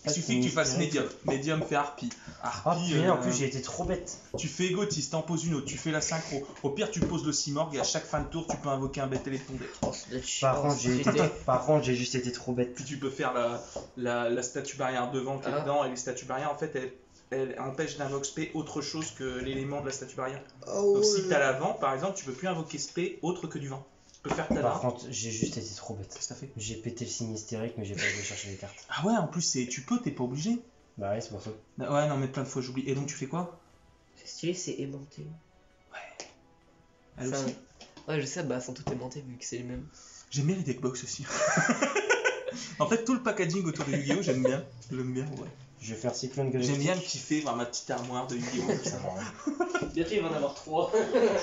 Il suffit que tu fasses médium. Médium fait harpie. Ah Harpie, putain, en plus j'ai été trop bête. tu fais égotiste, t'en poses une autre, tu fais la synchro. Au pire tu poses le Simorg et à chaque fin de tour tu peux invoquer un bête électron deck. Oh, ça doit être chiant. Par contre, j'ai juste été trop bête. Puis tu peux faire la statue barrière devant qui est Ah. dedans et les statues barrières en fait elles empêchent d'invoquer spé autre chose que l'élément de la statue barrière. Oh, Donc si t'as la vent par exemple tu peux plus invoquer spé autre que du vent. Tu peux faire ta Par vent. contre, j'ai juste été trop bête. Qu'est-ce que t'as fait? J'ai pété le signe hystérique, mais j'ai pas été chercher les cartes. Ah ouais en plus tu peux, t'es pas obligé. Bah ouais, c'est pour ça. Ouais non mais plein de fois j'oublie. Et donc tu fais quoi? c'est stylé, c'est aimanté. Elle Enfin, aussi. ouais, je sais, bah, elles sont toutes aimantées vu que c'est les mêmes. J'aime bien les deckbox aussi. En fait tout le packaging autour de Yu-Gi-Oh j'aime bien. Je l'aime bien ouais. Je vais faire Cyclone Galactique. J'aime bien me kiffer voir ma petite armoire de Yu-Gi-Oh! Ça va. Bientôt il va en avoir 3. Ça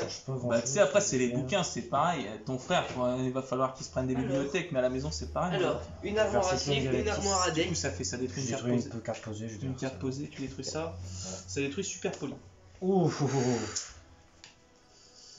change pas Bah, grand-chose, tu sais, après, c'est les bien. bouquins, c'est pareil. Ton frère, il va falloir qu'il se prenne des Alors. bibliothèques, mais à la maison, c'est pareil. Alors, une faire armoire à Cyclone slip, une Galactique. armoire à Du deck. coup, ça détruit une J'ai carte trouvé posée. une carte posée, je vais Une dire carte ça. posée, tu détruis ça. Ça détruit super poli. Ouf, ouf, ouf.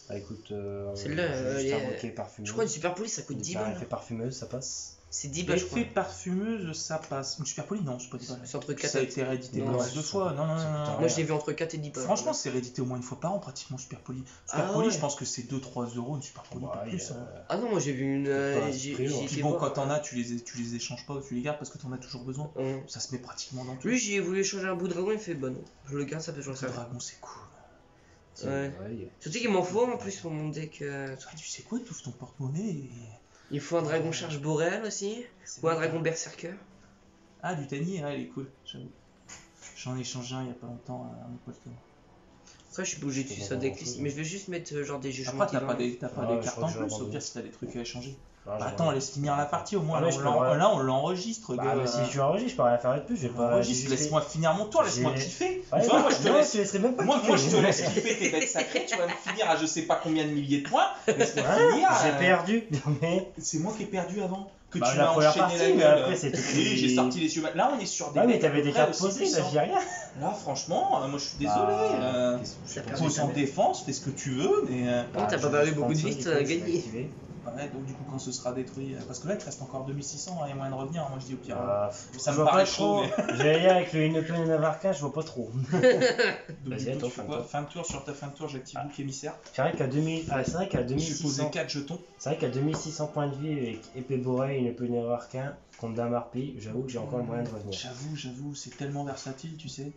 Bah écoute, Celle-là, je vais juste elle est- invoquer parfumeuse. Je crois une super police ça coûte 10 balles. Effet parfumeuse, ça passe. C'est 10 balles, je crois. Effet parfumeuse, ça passe. Une super poli, non, c'est pas 10 balles. C'est entre 4 Ça a et été réédité Non, pas mal c'est de ça. fois. Non, non, Ça non, coûte non. Moi je l'ai vu entre 4 et 10 balles. Franchement, c'est réédité au moins une fois par an, pratiquement super poli. Ah Super poli, ouais. je pense que c'est 2-3 euros une super poli, pas Ouais, plus. hein. Ah non, moi j'ai vu une. pas à ce J'ai prix, ouais. j'ai Puis été bon, voir. quand t'en as, tu les échanges pas, tu les gardes parce que t'en as toujours besoin. Ça se met pratiquement dans tout. Lui, j'ai voulu échanger un bout de dragon, il fait bon. Je le garde, ça peut jouer Le ça. dragon, c'est cool. Tiens, Ouais. ouais. Surtout qu'il m'en faut en plus pour mon deck. Toi, tu sais quoi, tu ouvres ton porte-monnaie et. Il faut un dragon charge boréal aussi. c'est Ou un bon. dragon berserker. Ah, du Tanier, ouais, il est cool, j'avoue. J'en ai échangé un il y a pas longtemps à mon pote. Après, je suis pas obligé de Je suivre peux sa pas decklist. grand-chose. Mais je vais juste mettre genre des jugements. Après, t'as divins. pas des, t'as pas Ah, des je cartes crois en que je plus, vais au abandonner. pire, si t'as des trucs à échanger. Ah, Bah, j'ai- attends, laisse finir la partie, au moins, Ah, là, mais je on peux pas. là, on l'enregistre, Bah, gars. mais si je suis enregistré, je peux rien faire de plus. Je vais On pas. enregistre, j'ai juste laisse-moi finir mon tour, laisse-moi j'ai- kiffer. fait- Enfin, Ouais, moi, non, je te non, laisse. tu laisserais même pas Moi, kiffer. je te laisse kiffer tes bêtes sacrées, tu vas me finir à je sais pas combien de milliers de points. Laisse-moi Hein, finir. J'ai perdu. Mais. C'est moi qui ai perdu avant. Que Bah, tu la m'as première enchaîné partie, la mais gueule. après, c'était Oui, plus- j'ai sorti les yeux. Là, on est sur des Ouais, mais decks t'avais à peu des près cartes aussi posées, là, puissants. je dis rien. Là, franchement, moi, je suis désolé. Bah, qu'est-ce que je Ça sais pas. perd Pose en jamais. défense, fais ce que tu veux, mais. Non, t'as je pas vais perdu juste beaucoup de prendre vie, ça, t'as du coup, je vais gagné. activer. Ouais, donc du coup, quand ce sera détruit. Parce que là, il te reste encore 2600, il y a moyen de revenir. Moi, je dis au pire. Ça je me vois paraît pas chaud, trop. J'allais dire avec le Inoplan Navarca, je vois pas trop. Donc, Vas-y, du coup, attends, tu fais fin de quoi tour. Fin de tour, sur ta fin de tour, j'active bouc émissaire. C'est vrai qu'à 2000, c'est vrai qu'à Je suis posé 2600, 4 jetons. c'est vrai qu'à 2600 points de vie avec épée borée, Inoplan Navarca contre Dame Harpie, j'avoue que j'ai encore le moyen de revenir. J'avoue, c'est tellement versatile, tu sais.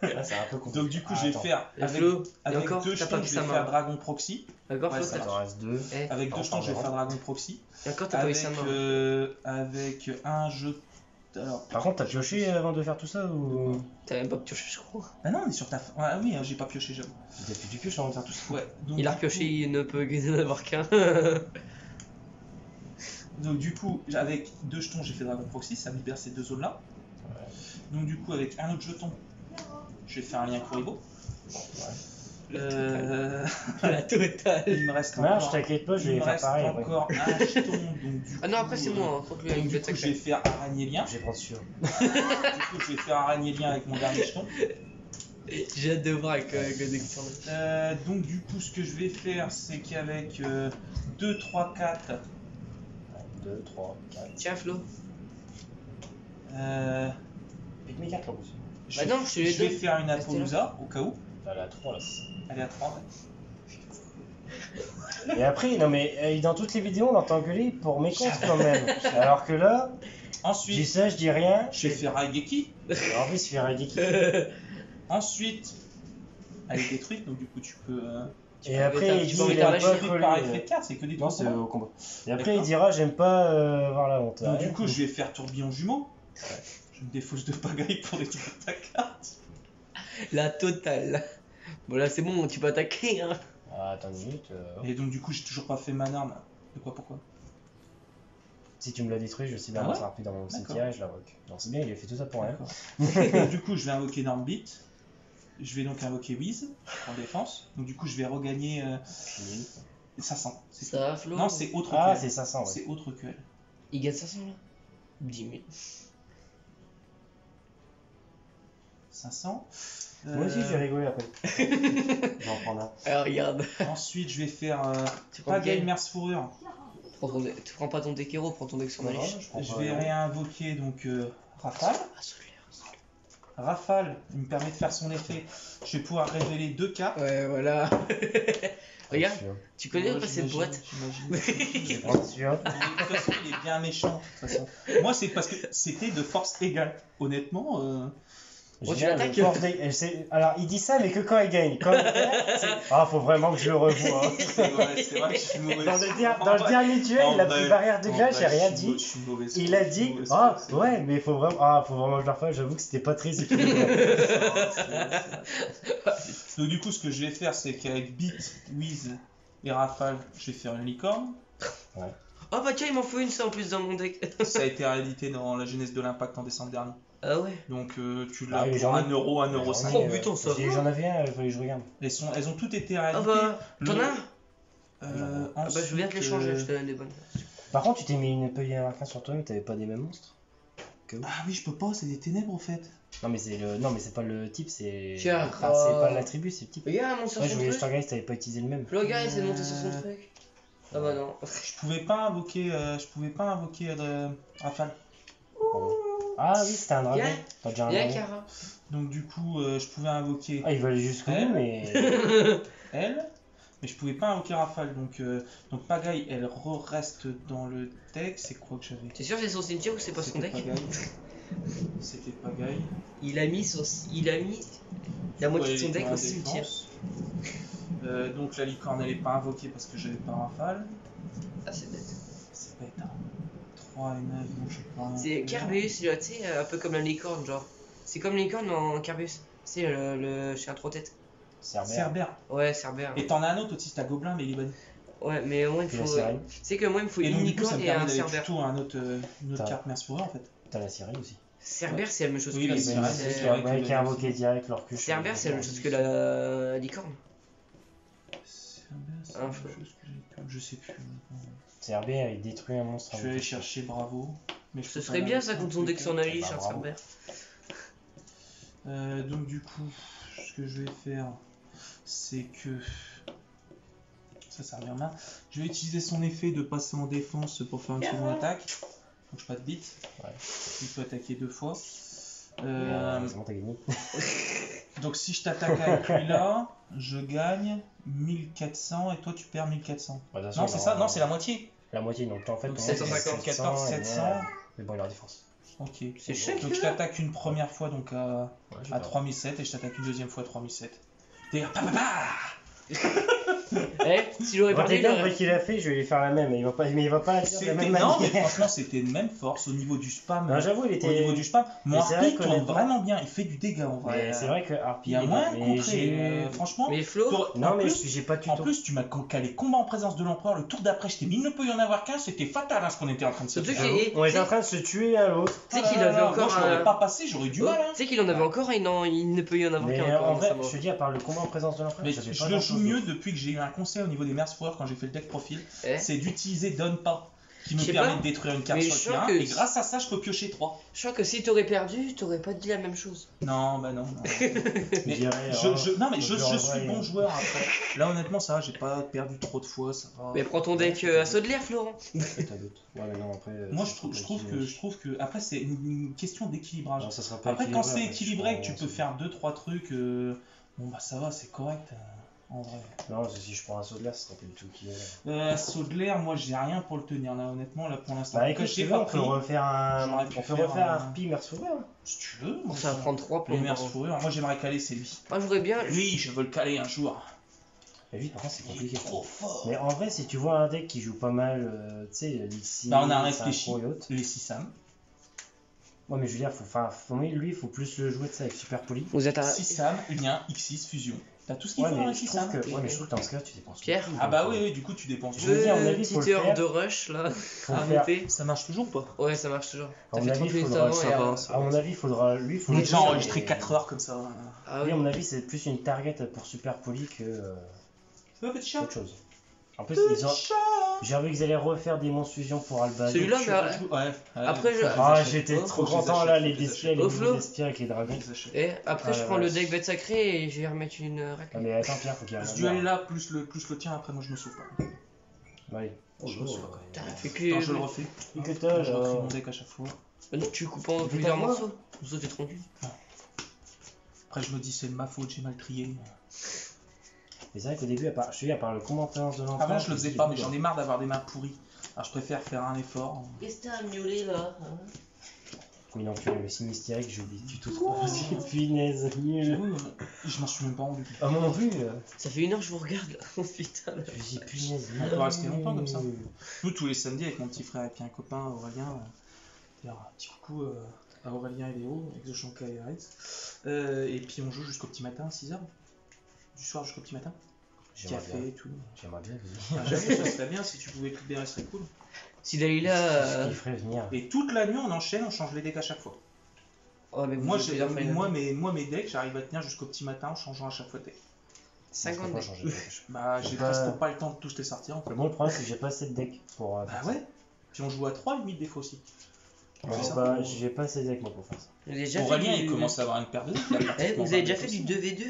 Là, c'est un peu compliqué. Donc, du coup, Ah, je vais attends. faire. Et Avec, Flo, et avec encore, 2 t'as jetons, pas je vu vais sa faire main. Dragon Proxy. D'accord, Ouais, Flo, ça Il t'as. t'en reste 2. Eh, Avec 2 Attends, jetons, je vais pardon. faire Dragon Proxy. Et encore, t'as pas vu sa main. Avec un jeu. Alors. Par contre, t'as pioché avant de faire tout ça ou. T'as même pas pioché, je crois. Ah non, on est sur ta. Ah oui, j'ai pas pioché, j'avoue. Depuis du pioche avant de faire tout ça. Ouais. Donc, Il a du repioché, coup- il ne peut en avoir qu'un. Donc du coup, avec 2 jetons, j'ai fait Dragon Proxy, ça me libère ces 2 zones-là. Donc du coup, avec un autre jeton, je vais faire un lien Kuribo. La totale. Il me reste Non, je encore, t'inquiète pas, je il vais me faire reste pareil. après. encore un jeton. Donc, du Ah non, coup, après c'est moi, hein. Faut que lui ait donc, une du bête coup, je vais sacrée. faire araignée lien. Je vais prendre sûr. Du coup, je vais faire araignée lien avec mon dernier jeton. J'ai hâte de voir avec le deck sur le. Donc du coup, ce que je vais faire, c'est qu'avec 2, 3, 4, 2, 3, 4. Tiens, Flo. Pique mes cartes en plus. Bah non, je te les vais donne. faire une Restez Appaloosa au cas où. T'as la 3 là. Elle est à 3. Et après, non mais dans toutes les vidéos, on l'entend gueuler pour mes comptes quand même. Alors que là, je dis Ensuite, ça, je dis rien. je vais faire Raigeki. En plus, il fait Raigeki. Ensuite, elle est détruite, donc du coup, tu peux. Et après, il tu dit peux il mettre a la pas détruite par effet collé. de carte, c'est que des Non, trucs c'est communs. au combat. Et après, D'accord. il dira j'aime pas voir la honte. Donc, du Arrête. coup, je vais faire tourbillon jumeau. Je me défausse de pagaille pour détruire ta carte. La totale. Bon, là c'est bon, tu peux attaquer, hein. Ah, attends une minute. Et donc, du coup, j'ai toujours pas fait ma arme. De quoi, pourquoi? Si tu me l'as détruit, je sais bien Ah ouais ça rapide dans mon D'accord. cimetière et je la rock. Non, c'est bien, il a fait tout ça pour rien. D'accord. Donc, du coup, je vais invoquer Normbit. Je vais donc invoquer Wiz en défense. Donc, du coup, je vais regagner 500. C'est Ça va, Flo? Non, c'est autre Ah, que c'est elle. 500, ouais. C'est autre que elle. Il gagne 500 là 10 000. 500. Moi aussi, je vais rigoler après. J'en prends un. Alors regarde. Ensuite, je vais faire Tu prends Pagaille quel? Merce Fourrure. Tu prends pas ton deck hero, prends ton deck sur Ouais, Malice. je prends Je pas vais un. réinvoquer donc Rafale. Ah, celui-là. Rafale, il me permet de faire son effet. Je vais pouvoir révéler 2 cartes. Ouais, voilà. Regarde, Sûr. tu connais Ouais, pas cette j'imagine, boîte? j'imagine. Je prends sûr. De toute façon, il est bien méchant. De toute façon. Moi, c'est parce que c'était de force égale. Honnêtement, Oh, tu Génial, l'attaques? le force alors, il dit ça, mais que quand il gagne. Quand il perd, ah, faut vraiment que je le revoie. hein. c'est vrai que je suis mauvais. Dans le dernier duel, il a pris barrière de glace, j'ai rien dit. Je suis mauvais. Il a dit, ah ouais, mais faut vraiment que je le refasse. J'avoue que c'était pas très équilibré. Donc, du coup, ce que je vais faire, c'est qu'avec Beat, Wiz et Rafale, je vais faire une licorne. Oh bah tiens, il m'en faut une ça en plus dans mon deck. Ça a été réédité dans la genèse de l'impact en décembre dernier. Ah ouais. Donc tu l'as Ah oui, pour j'en ai. 1€, 1,50€. Oh, putain, ça va. J'en avais un, il fallait que je regarde. Elles ont toutes été Ah réalisées. bah, t'en as un? Ah bah, je viens de les ensuite, changer, je te donne des bonnes. Par contre, tu t'es mis une épée arcane sur toi, mais t'avais pas des mêmes monstres. Ah oui, je peux pas, c'est des ténèbres en fait. Non, mais c'est pas le type, c'est. Tiens, Enfin, c'est pas l'attribut, c'est le type. Regarde, monte sur Ouais, son je voulais truc. juste regarder si t'avais pas utilisé le même. Le gars, il s'est monté sur son truc. Ah bah non. Je pouvais pas invoquer Rafale. Ah oui, c'était un dragon. Viens. T'as déjà un Viens, dragon. Kara. Donc du coup, je pouvais invoquer Ah, ils veulent jusqu'au bout, mais. elle, mais je pouvais pas invoquer Rafale. Donc Pagaille, elle reste dans le deck. C'est quoi que j'avais? T'es sûr que c'est son cimetière ou c'est pas son C'était deck? Pagaille. C'était Pagaille. Il a mis la moitié de son Ouais, deck elle au était en cimetière. défense. Donc la licorne, elle est pas invoquée parce que j'avais pas Rafale. Ah, c'est bête. C'est bête, hein. 3 et 9, donc je sais pas. C'est Kerbeus, tu sais, un peu comme la licorne, genre. C'est comme la licorne en Kerbeus. C'est le chien à 3 têtes. Cerbère. Cerbère. Ouais, Cerbère. Et t'en as un autre aussi, c'est ta gobelin, mais il est bon. Ouais, mais au moins il Puis la faut. sirène. C'est que moi il me faut Et une donc du coup, ça licorne me et un permet d'aller Cerbère. plutôt à une autre T'as- carte Mercenaire en fait. T'as la sirène aussi. Cerbère, c'est la même chose Oui, que la la sirène, c'est- c'est vrai. Ouais, qui a invoqué direct leur cul. Cerbère, c'est la même chose que la licorne. Cerbère, c'est Un la même feu. chose que j'ai- je sais plus. Cerbère, il détruit un monstre. Je vais aller chercher Bravo. Mais je Ce peux pas serait bien ça l'invoquer quand on en deck tout son cas. allié, bah, cher bravo. Cerbère. Donc du coup, ce que je vais faire, c'est que ça revient bien. Je vais utiliser son effet de passer en défense pour faire une seconde attaque. Donc je pas de bite. Ouais. Il peut attaquer 2 fois. C'est bon, t'as gagné. Donc si je t'attaque avec lui là, je gagne 1400 et toi tu perds 1400. Ouais, de toute façon, Non c'est ça, non c'est la moitié. La moitié, donc en fait, Donc on 750, 14, 700. Mais bon, il a la défense. Ok. C'est cher, Donc je t'attaque une première fois donc à Ouais, à 3007 et je t'attaque une deuxième fois à 3007. D'ailleurs, Eh, si j'aurais perdu, il Regarde aurait. qu'il a fait, je vais lui faire la même. Mais il va pas la dire de la même Non, mais manière. franchement, c'était une même force au niveau du spam. Non, j'avoue, il Au était. niveau du spam, mon Mais c'est vrai harpie qu'on tourne est pas- vraiment bien. Il fait du dégât en vrai. Mais c'est vrai que Harpy. Il y a moins de mais contrées. j'ai- Franchement, Mais Flo, Non, en mais plus, j'ai pas du en tout. plus, tu m'as calé combat en présence de l'empereur. Le tour d'après, je t'ai mis, il ne peut y en avoir qu'un. C'était fatal hein, ce qu'on était en train de se surtout faire. qu'il On était en train de se tuer à l'autre. tu sais qu'il avait encore Moi, je l'aurais un. pas passé, j'aurais eu du mal. Hein. Tu sais qu'il en avait encore et non, il ne peut y en avoir Mais qu'un en encore. vrai, récemment. je te dis, à part le combat en présence de l'empereur, Mais j'avais je pas le joue grand-chose mieux d'autre. depuis que j'ai eu un conseil au niveau des Mercenaires quand j'ai fait le deck profil. Eh, C'est d'utiliser Donne pas. Qui me Je sais permet pas, de détruire une carte mais sur je le sens terrain. que- Et grâce à ça, je peux piocher 3. je crois que si t'aurais perdu, t'aurais pas dit la même chose. Non, bah non. Mais dirais, non, mais je en suis vrai, bon joueur après. Là, honnêtement, ça va, j'ai pas perdu trop de fois. Ça va. Mais prends ton deck à saut de l'air, Florent. Et t'as d'autres. Ouais, mais non, après. Moi, je trouve que. Après, c'est une question d'équilibrage. Non, ça sera pas Après, quand c'est mais équilibré, que je tu peux prends- faire 2-3 trucs, bon, bah ça va, c'est correct. En vrai. Non, si je prends un saut de l'air, ce sera pas du tout qui est. Saut de l'air, moi, j'ai rien pour le tenir là, honnêtement, là pour l'instant. Bah En tout cas, écoute, je si l'ai tu veux, pas on peut pris. refaire J'aurais pu on peut faire refaire un- un Harpy Mercenaire. Si tu veux, moi, Ça va prendre 3 plombs. première fourrure. Moi, j'aimerais caler, c'est lui. Moi, je voudrais bien. Oui, je veux le caler un jour. Et lui, par contre, c'est Il est compliqué. trop fort. Mais en vrai, si tu vois un deck qui joue pas mal, tu sais, l'Ixi, Bah, on a réfléchi. Synchro et autres. Les 6 Sam. Ouais, mais je veux dire, lui, il faut plus le jouer, tu sais, avec Super Poli. Vous êtes à. 6 Sam, lien, X6, fusion. T'as tout ce qu'il Ouais, faut dans mais les je 6 trouve Sam. que, ouais, mais je trouve que dans ce cas, tu dépenses. Pierre beaucoup, Ah bah donc, oui, du coup, tu dépenses. Je veux dire, à mon Deux avis, faut petites le heures faire. de rush là faut à le faire. monter. Ça marche toujours ou pas? Ouais, ça marche toujours. À Ça mon fait avis, 30 minutes faudra- avant et à à- mon avis, faudra, lui, faut On le est déjà faire, enregistré mais- 4 heures comme ça. Ah Lui, oui. à mon avis, c'est plus une target pour Super Poli que Ça va, petit chat? autre chose. En plus, j'ai vu qu'ils allaient refaire des monstres fusion pour Alba. Celui-là, Ouais. Après, je- Ah, j'étais Oh, trop faut que je les content achète, là, faut les que je les Despiers, les achète. nouveaux Flo. Despiers avec les dragons. Et après, Ah, je la prends le vache. deck bête sacrée et je vais remettre une Ah, raclée. mais attends, Pierre, faut qu'il y ait Ce un duel là, plus le tien, après moi je me sauve pas. Ouais. Je me sauve pas. Putain, fait Attends, je le que. refais. Et que t'as, Je refais là. mon deck à chaque fois. Donc tu coupes en Tu plusieurs t'en vas morceaux. Comme ça, t'es tranquille. Après je me dis c'est de ma faute, j'ai mal trié. Mais c'est vrai qu'au début, je te dis, à part le commentaire de l'entrée. Avant je le faisais pas, mais j'en ai marre d'avoir des mains pourries. Alors je préfère faire un effort. Qu'est-ce que t'as miaulé là Mais non, tu le signe hystérique, je dis tu tout trop. Punaise, nul. J'avoue, je m'en suis même pas rendu compte. Ah, mon non plus. Ça fait 1 heure que je vous regarde là. Oh putain. Là. Je dis punaise. On peut rester longtemps comme ça. Nous tous les samedis avec mon petit frère et puis un copain Aurélien, dire un petit coucou à Aurélien et Léo, Exochanka et Aritz. Et puis on joue jusqu'au petit matin, 6h. Du soir jusqu'au petit matin. J'aimerais Café bien. et tout. J'aimerais bien. Ah, j'avoue, ça serait bien si tu pouvais te libérer, ce serait cool. Si Dalila. Il ferait venir. Et toute la nuit on enchaîne, on change les decks à chaque fois. Oh, mais vous Moi, jouez plusieurs fois une année. mes decks, j'arrive à tenir jusqu'au petit matin en changeant à chaque fois de deck. 50 Je peux pas decks. changer de deck. Bah, j'ai Pas- presque pas le temps de tous les sortir en fait. Le bon, le problème, c'est que j'ai pas assez de deck pour. Bah faire ça. ouais. Puis on joue à 3 limite des fois aussi. Ouais, C'est ça. bah, j'ai pas assez de deck moi pour faire ça. Vous avez déjà fait Aurélien, du... il commence à avoir une paire de decks. Eh, vous avez déjà fait du 2v2?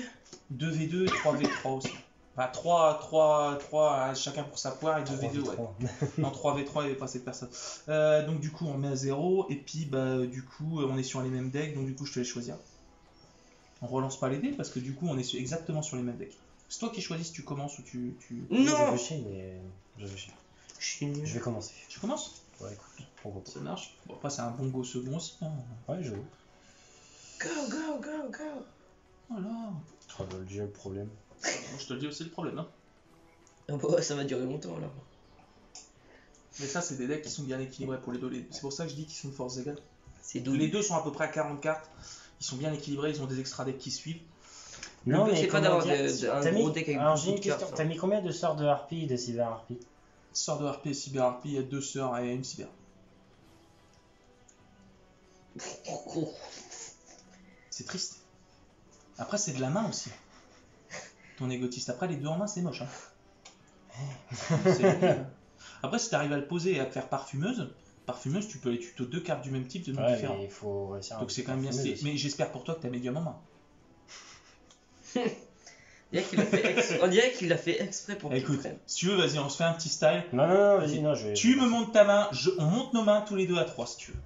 2v2 et 3v3 aussi. Bah 3, chacun pour sa poire et 2v2, ouais. 3. Non, 3v3, il n'y avait pas assez de personnes. Donc du coup, on met à 0, et puis bah du coup, on est sur les mêmes decks, donc du coup, je te laisse choisir. On relance pas les dés, parce que du coup, on est exactement sur les mêmes decks. C'est toi qui choisis si tu commences ou tu... Je Non! réfléchis, mais. Je réfléchis. Je suis nul. Je vais commencer. Tu commences? Ouais, écoute, on va. Ça marche. Bon, après, c'est un bon go second aussi. Hein. Ouais, je vais. Go, go, go, go! Voilà. Oh, bah, déjà le problème. Bon, je te le dis aussi le problème. Hein. Ah bah, ça va durer longtemps alors. Mais ça, c'est des decks qui sont bien équilibrés pour les deux. C'est pour ça que je dis qu'ils sont de force égale. C'est Les double. deux sont à peu près à 40 cartes. Ils sont bien équilibrés, ils ont des extra decks qui suivent. Le but, c'est pas comment d'avoir dire, un t'as gros mis- deck avec Alors, beaucoup j'ai une de question. cartes, T'as mis combien de sorts de harpie et de cyber harpie? Sort de RP et Cyber RP, il y a 2 sœurs et une cyber. C'est triste. Après, c'est de la main aussi. Ton égotiste. Après, les deux en main, c'est moche. Hein. C'est horrible. Après, si t'arrives à le poser et à te faire parfumeuse, tu peux aller tuto 2 cartes du même type de noms Ouais, différents. mais il faut réussir à. Donc c'est quand même bien parfumer stylé. Mais j'espère pour toi que t'as médium en main. On dirait qu'il l'a fait exprès pour qu'il Écoute, prenne. si tu veux, vas-y, on se fait un petit style. Non, non, non, vas-y, non, je vais. Tu me montes ta main, on monte nos mains tous les deux à 3 si tu veux.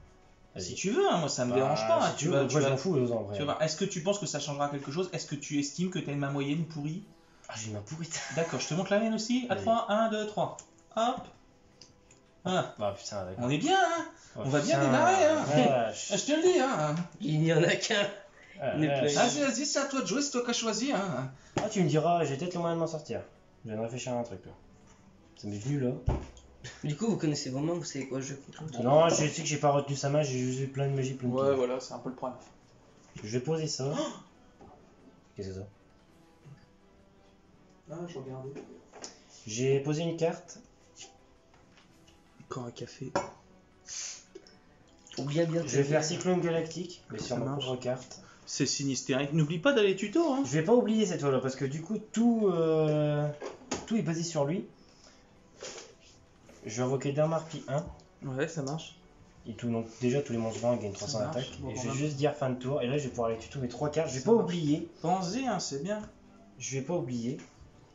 Vas-y. Si tu veux, hein, moi ça me Bah, dérange pas. si Hein, tu veux, moi je m'en fous, en tu vrai. vas voir. Est-ce que tu penses que ça changera quelque chose? Est-ce que tu estimes que tu as une main moyenne pourrie? Ah, j'ai ma pourrite. D'accord, je te montre la mienne aussi. À Vas-y. 3, 1, 2, 3. Hop. Voilà. Ah, putain, d'accord. On est bien, hein. Oh, on va bien putain, démarrer, hein. vache. Je te le dis, hein. Il n'y en a qu'un. Ah, Ne vache. pleurer. Vas-y, c'est à toi de jouer, c'est toi qui as choisi, hein. Ah, tu me diras, j'ai peut-être le moyen de m'en sortir. Je viens de réfléchir à un truc là. Ça m'est venu là. Du coup, vous connaissez vraiment, vous savez quoi je contre. Non, je sais que j'ai pas retenu sa main, j'ai juste eu plein de magie, plein de Ouais, trucs. voilà, c'est un peu le problème. Je vais poser ça. Qu'est-ce que c'est ça? Ah, je regardais. J'ai posé une carte. Encore un café. Faut bien Je vais faire Cyclone Galactique, mais sur Ça ma marche. propre carte. C'est sinistérique. N'oublie pas d'aller tuto, hein. Je vais pas oublier cette fois-là, parce que du coup, tout est basé sur lui. Je vais invoquer Dermarpi 1. Ouais, ça marche. Et tout, donc déjà tous les monstres vents gagnent 300 marche. attaques. Bon, Et bon, je vais bon. juste dire fin de tour. Et là, je vais pouvoir aller tuto mes 3 cartes. Je vais Ça pas marche. oublier. Pense-y, hein, c'est bien. Je vais pas oublier.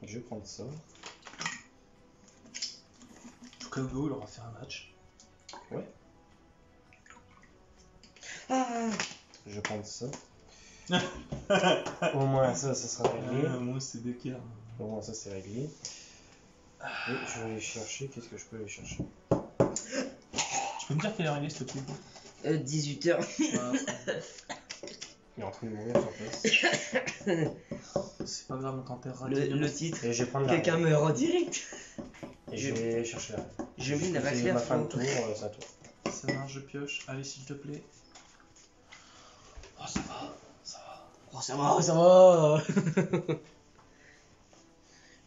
Je vais prendre ça. En tout cas, Hugo, il aura fait un match. Ah, Je vais prendre ça. Au moins ça sera réglé. moi, c'est deux cartes. Au moins ça, c'est réglé. Et je vais aller chercher. Qu'est-ce que je peux aller chercher? Tu peux me dire quelle heure il est, s'il te plaît? 18h. Il est en train de mourir sur place. C'est pas grave, on t'enterrera. Le titre. Et je vais prendre la Quelqu'un reine. meurt en direct. Et je vais chercher la reine. Je mets la C'est raclée à ma fin de fond. tour, ça tour. Ça marche, je pioche. Allez, s'il te plaît. Oh, ça va, ça va. Oh, ça va, ça va.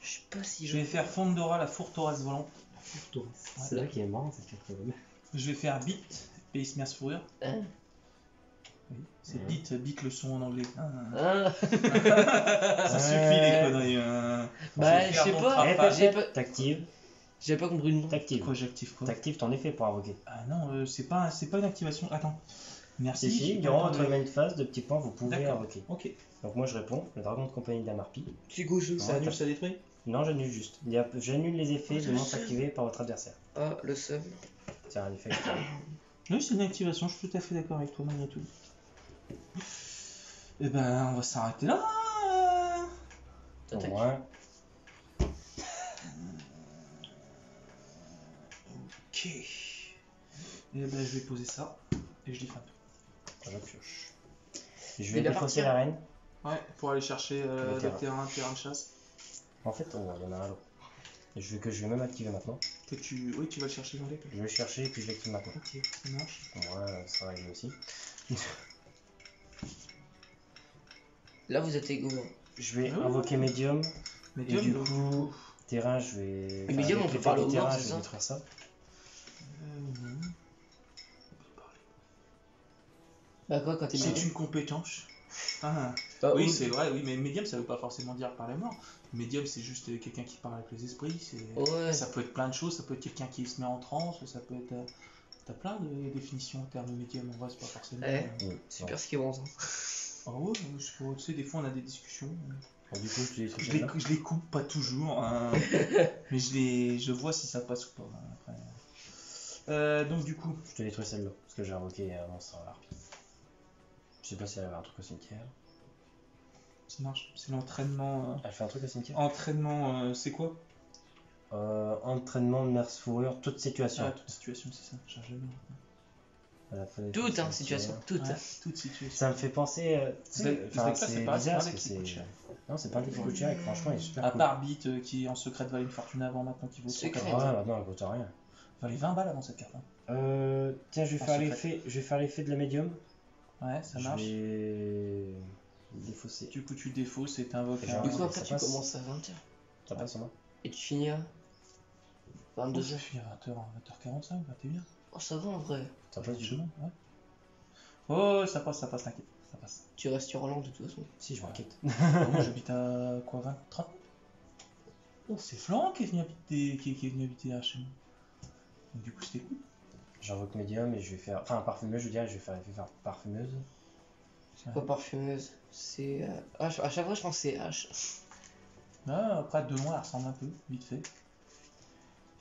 Je sais pas si Je vais faire Fondora, la Forteresse volante. C'est là qui est marrant cette carte. Je vais faire Beat, Pays Merce Fourrure. Hein Oui, c'est Beat le son en anglais. Ah. Ça suffit les conneries. Bah, je sais pas. T'actives. J'ai pas compris le nom. T'actives. Quoi, j'active quoi? T'actives ton effet pour invoquer. Ah non, c'est pas une activation. Attends. Merci. Si, j'ai pas durant entendu. votre main phase de petits points, vous pouvez D'accord. invoquer. Ok. Donc moi je réponds, le dragon de compagnie d'Amarpi. C'est gauche. Ça annule, ça détruit? Non, j'annule juste. J'annule les effets de monstres activés par votre adversaire. Ah, le seum. C'est un effet. Oui, c'est une activation, je suis tout à fait d'accord avec toi, Magneto. Et ben, on va s'arrêter là. Au Attaque. moins. Ok. Et ben, je vais poser ça. Et je dis fin. Je pioche. Je vais Il défausser appartient. la reine. Ouais, pour aller chercher Le le terrain de chasse. En fait, oh, il y en a un là. Je vais même activer maintenant. Oui, tu vas le chercher dans les Je vais le chercher et puis je l'active maintenant. Ok, ça marche. Au moins, ça sera réglé aussi. Là, vous êtes égaux. Je vais Ah ouais. invoquer médium. Medium, Et du donc, coup, terrain, je vais. Et médium, avec on peut l'effet parler des au terrains, mort, je c'est vais ça détruire ça. non. On peut parler. Bah quoi, quand t'es C'est médium une compétence. Ah. Bah, Oui, ou- c'est vrai, oui, mais médium, ça veut pas forcément dire parler mort. Médium, c'est juste quelqu'un qui parle avec les esprits. Ouais. Ça peut être plein de choses, ça peut être quelqu'un qui se met en transe, ça peut être. T'as plein de définitions en termes de médium, en vrai, c'est pas forcément. Ouais. Super ce qu'ils vont entendre. Ah ouais, tu sais, des fois on a des discussions. Bon, du coup, je te dis Je les coupe pas toujours, hein, mais je vois si ça passe ou pas. Hein, après. Donc, du coup, Je te détruis celle-là, parce que j'ai invoqué un monstre à harpie. Je sais pas si elle avait un truc au cimetière. ça marche. C'est l'entraînement. Elle fait un truc au cimetière Entraînement, c'est quoi? Entraînement de merce fourrure, toute situation. Ah, toute situation, c'est ça. J'ai jamais. Elle a fait Toute cimetière. situation, toute. Ouais, toute situation. Ça me fait penser. Tu sais, Avec- enfin, avec ça, c'est c'est pas- bizarre c'est parce pas que avec qui c'est. coûte cher. Non, c'est pas un des qui coûte cher et que franchement, il est super À cool. part Beat qui en secret valait une fortune avant, maintenant qui vaut Secret. 140. Ouais, maintenant, elle coûte rien. Valait 20 balles avant cette carte. Hein. Tiens, je vais En faire secret. l'effet. Je vais faire l'effet de la médium. Ouais, ça marche. Je vais défausser. Du coup, tu défausses et t'invoques Genre, un. Du coup, après, ça tu passe. commences à 20h. Ça passe, moi. Et tu finis à 22h. Je suis à 20h45, 21h. Oh, ça va en vrai. Ça passe du coup. Ouais. Oh, ça passe, t'inquiète. Ça passe. Tu restes sur Hollande de toute façon. Si, je m'inquiète. Moi, j'habite à quoi, 20, 30 Oh, c'est Florent qui est venu habiter, qui est venu habiter là chez moi. Donc, du coup, c'était cool. J'invoque médium et je vais faire. Enfin, parfumeuse, je dirais, je vais faire l'effet parfumeuse. Pas parfumeuse. C'est. À chaque fois, je pense que c'est H. Ah, après, de loin, elle ressemble un peu, vite fait.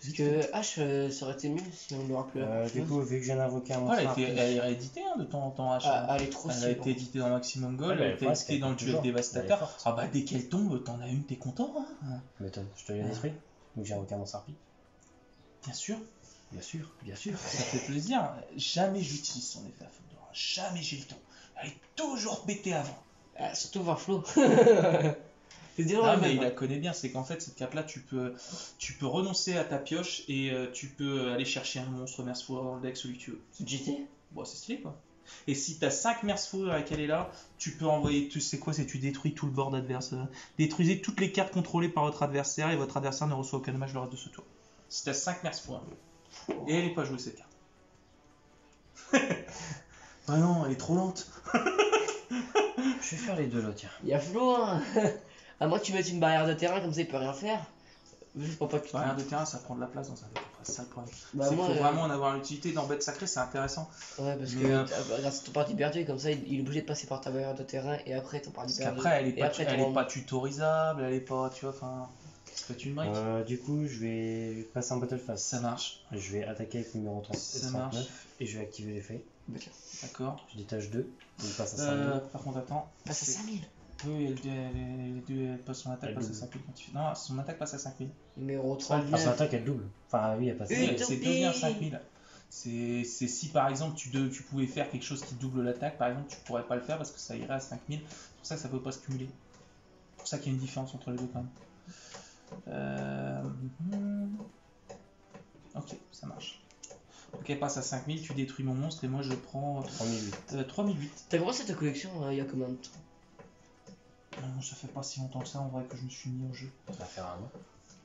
Parce que H, ça aurait été mieux si on l'aura plus. Du coup, vu que je viens d'invoquer un Ouais, monstre elle harpie, est rééditée hein, de temps en temps, H. elle est trop Elle a stylée. été éditée dans Maximum Gold, Ouais, elle mais a le été problème, c'est éditée qu'elle dans le coûte duel toujours. dévastateur. Elle est forte. Ah bah dès qu'elle tombe, t'en as une, t'es content. Hein. m'étonne. Je te l'ai détruit. Vu que j'ai invoqué un monstre harpie. Bien sûr, Bien sûr, bien sûr. ça fait plaisir. Jamais j'utilise son effet à feu d'or. Jamais j'ai le temps. Elle est toujours pétée avant. Surtout voir Flo. C'est déjà Non la mais même. il la connaît bien, c'est qu'en fait cette carte là tu peux renoncer à ta pioche et tu peux aller chercher un monstre merce fourrure dans le deck, celui que tu veux. C'est GT. Bon c'est stylé quoi. Et si t'as 5 merce fourrure et qu'elle est là, tu peux envoyer, tu sais quoi, c'est tu détruis tout le board adverse. Détruisez toutes les cartes contrôlées par votre adversaire et votre adversaire ne reçoit aucun dommage le reste de ce tour. Si t'as 5 merce fourrure. Et elle est pas jouée cette carte. Ah non, elle est trop lente. Je vais faire les deux là, tiens. Il y a Flo, hein. À moins que tu mettes une barrière de terrain, comme ça il peut rien faire. Juste pour pas que tu. Barrière de terrain, ça prend de la place dans un deck. Après, c'est ça le problème. Bah, c'est qu'il moi, faut vraiment en avoir l'utilité. Dans bête sacrée, c'est intéressant. Ouais, parce Mais, que grâce à ton parti perdu, comme ça il est obligé de passer par ta barrière de terrain et après ton parti Parce perdu. qu'après, elle est Et pas, après, elle ton- est pas tutorisable, elle est pas, tu vois, enfin, ça peut être une brique. Du coup, je vais passer en battle phase. Ça marche, Je vais attaquer avec le numéro 30 Ça 39 marche. et je vais activer l'effet. d'accord. Je détache 2. Il passe à 5000. Par contre, attends. Passe à 5000. Oui, les deux, elle passe son attaque, Elle passe à double. 5000 quand tu fais. Non, son attaque passe à 5000. Numéro Pas 30. le Ah, son attaque elle double. Enfin, oui, elle passe à Une 5000. C'est toupie. devient 5000. C'est si par exemple tu pouvais faire quelque chose qui double l'attaque, par exemple, tu pourrais pas le faire parce que ça irait à 5000. C'est pour ça que ça peut pas se cumuler. C'est pour ça qu'il y a une différence entre les deux quand même. Ok, ça marche. Donc elle passe à 5000, tu détruis mon monstre et moi je prends 3008. 3008. T'as commencé ta collection il y a combien de temps? Ça fait pas si longtemps que ça en vrai que je me suis mis au jeu. Ça va faire un an.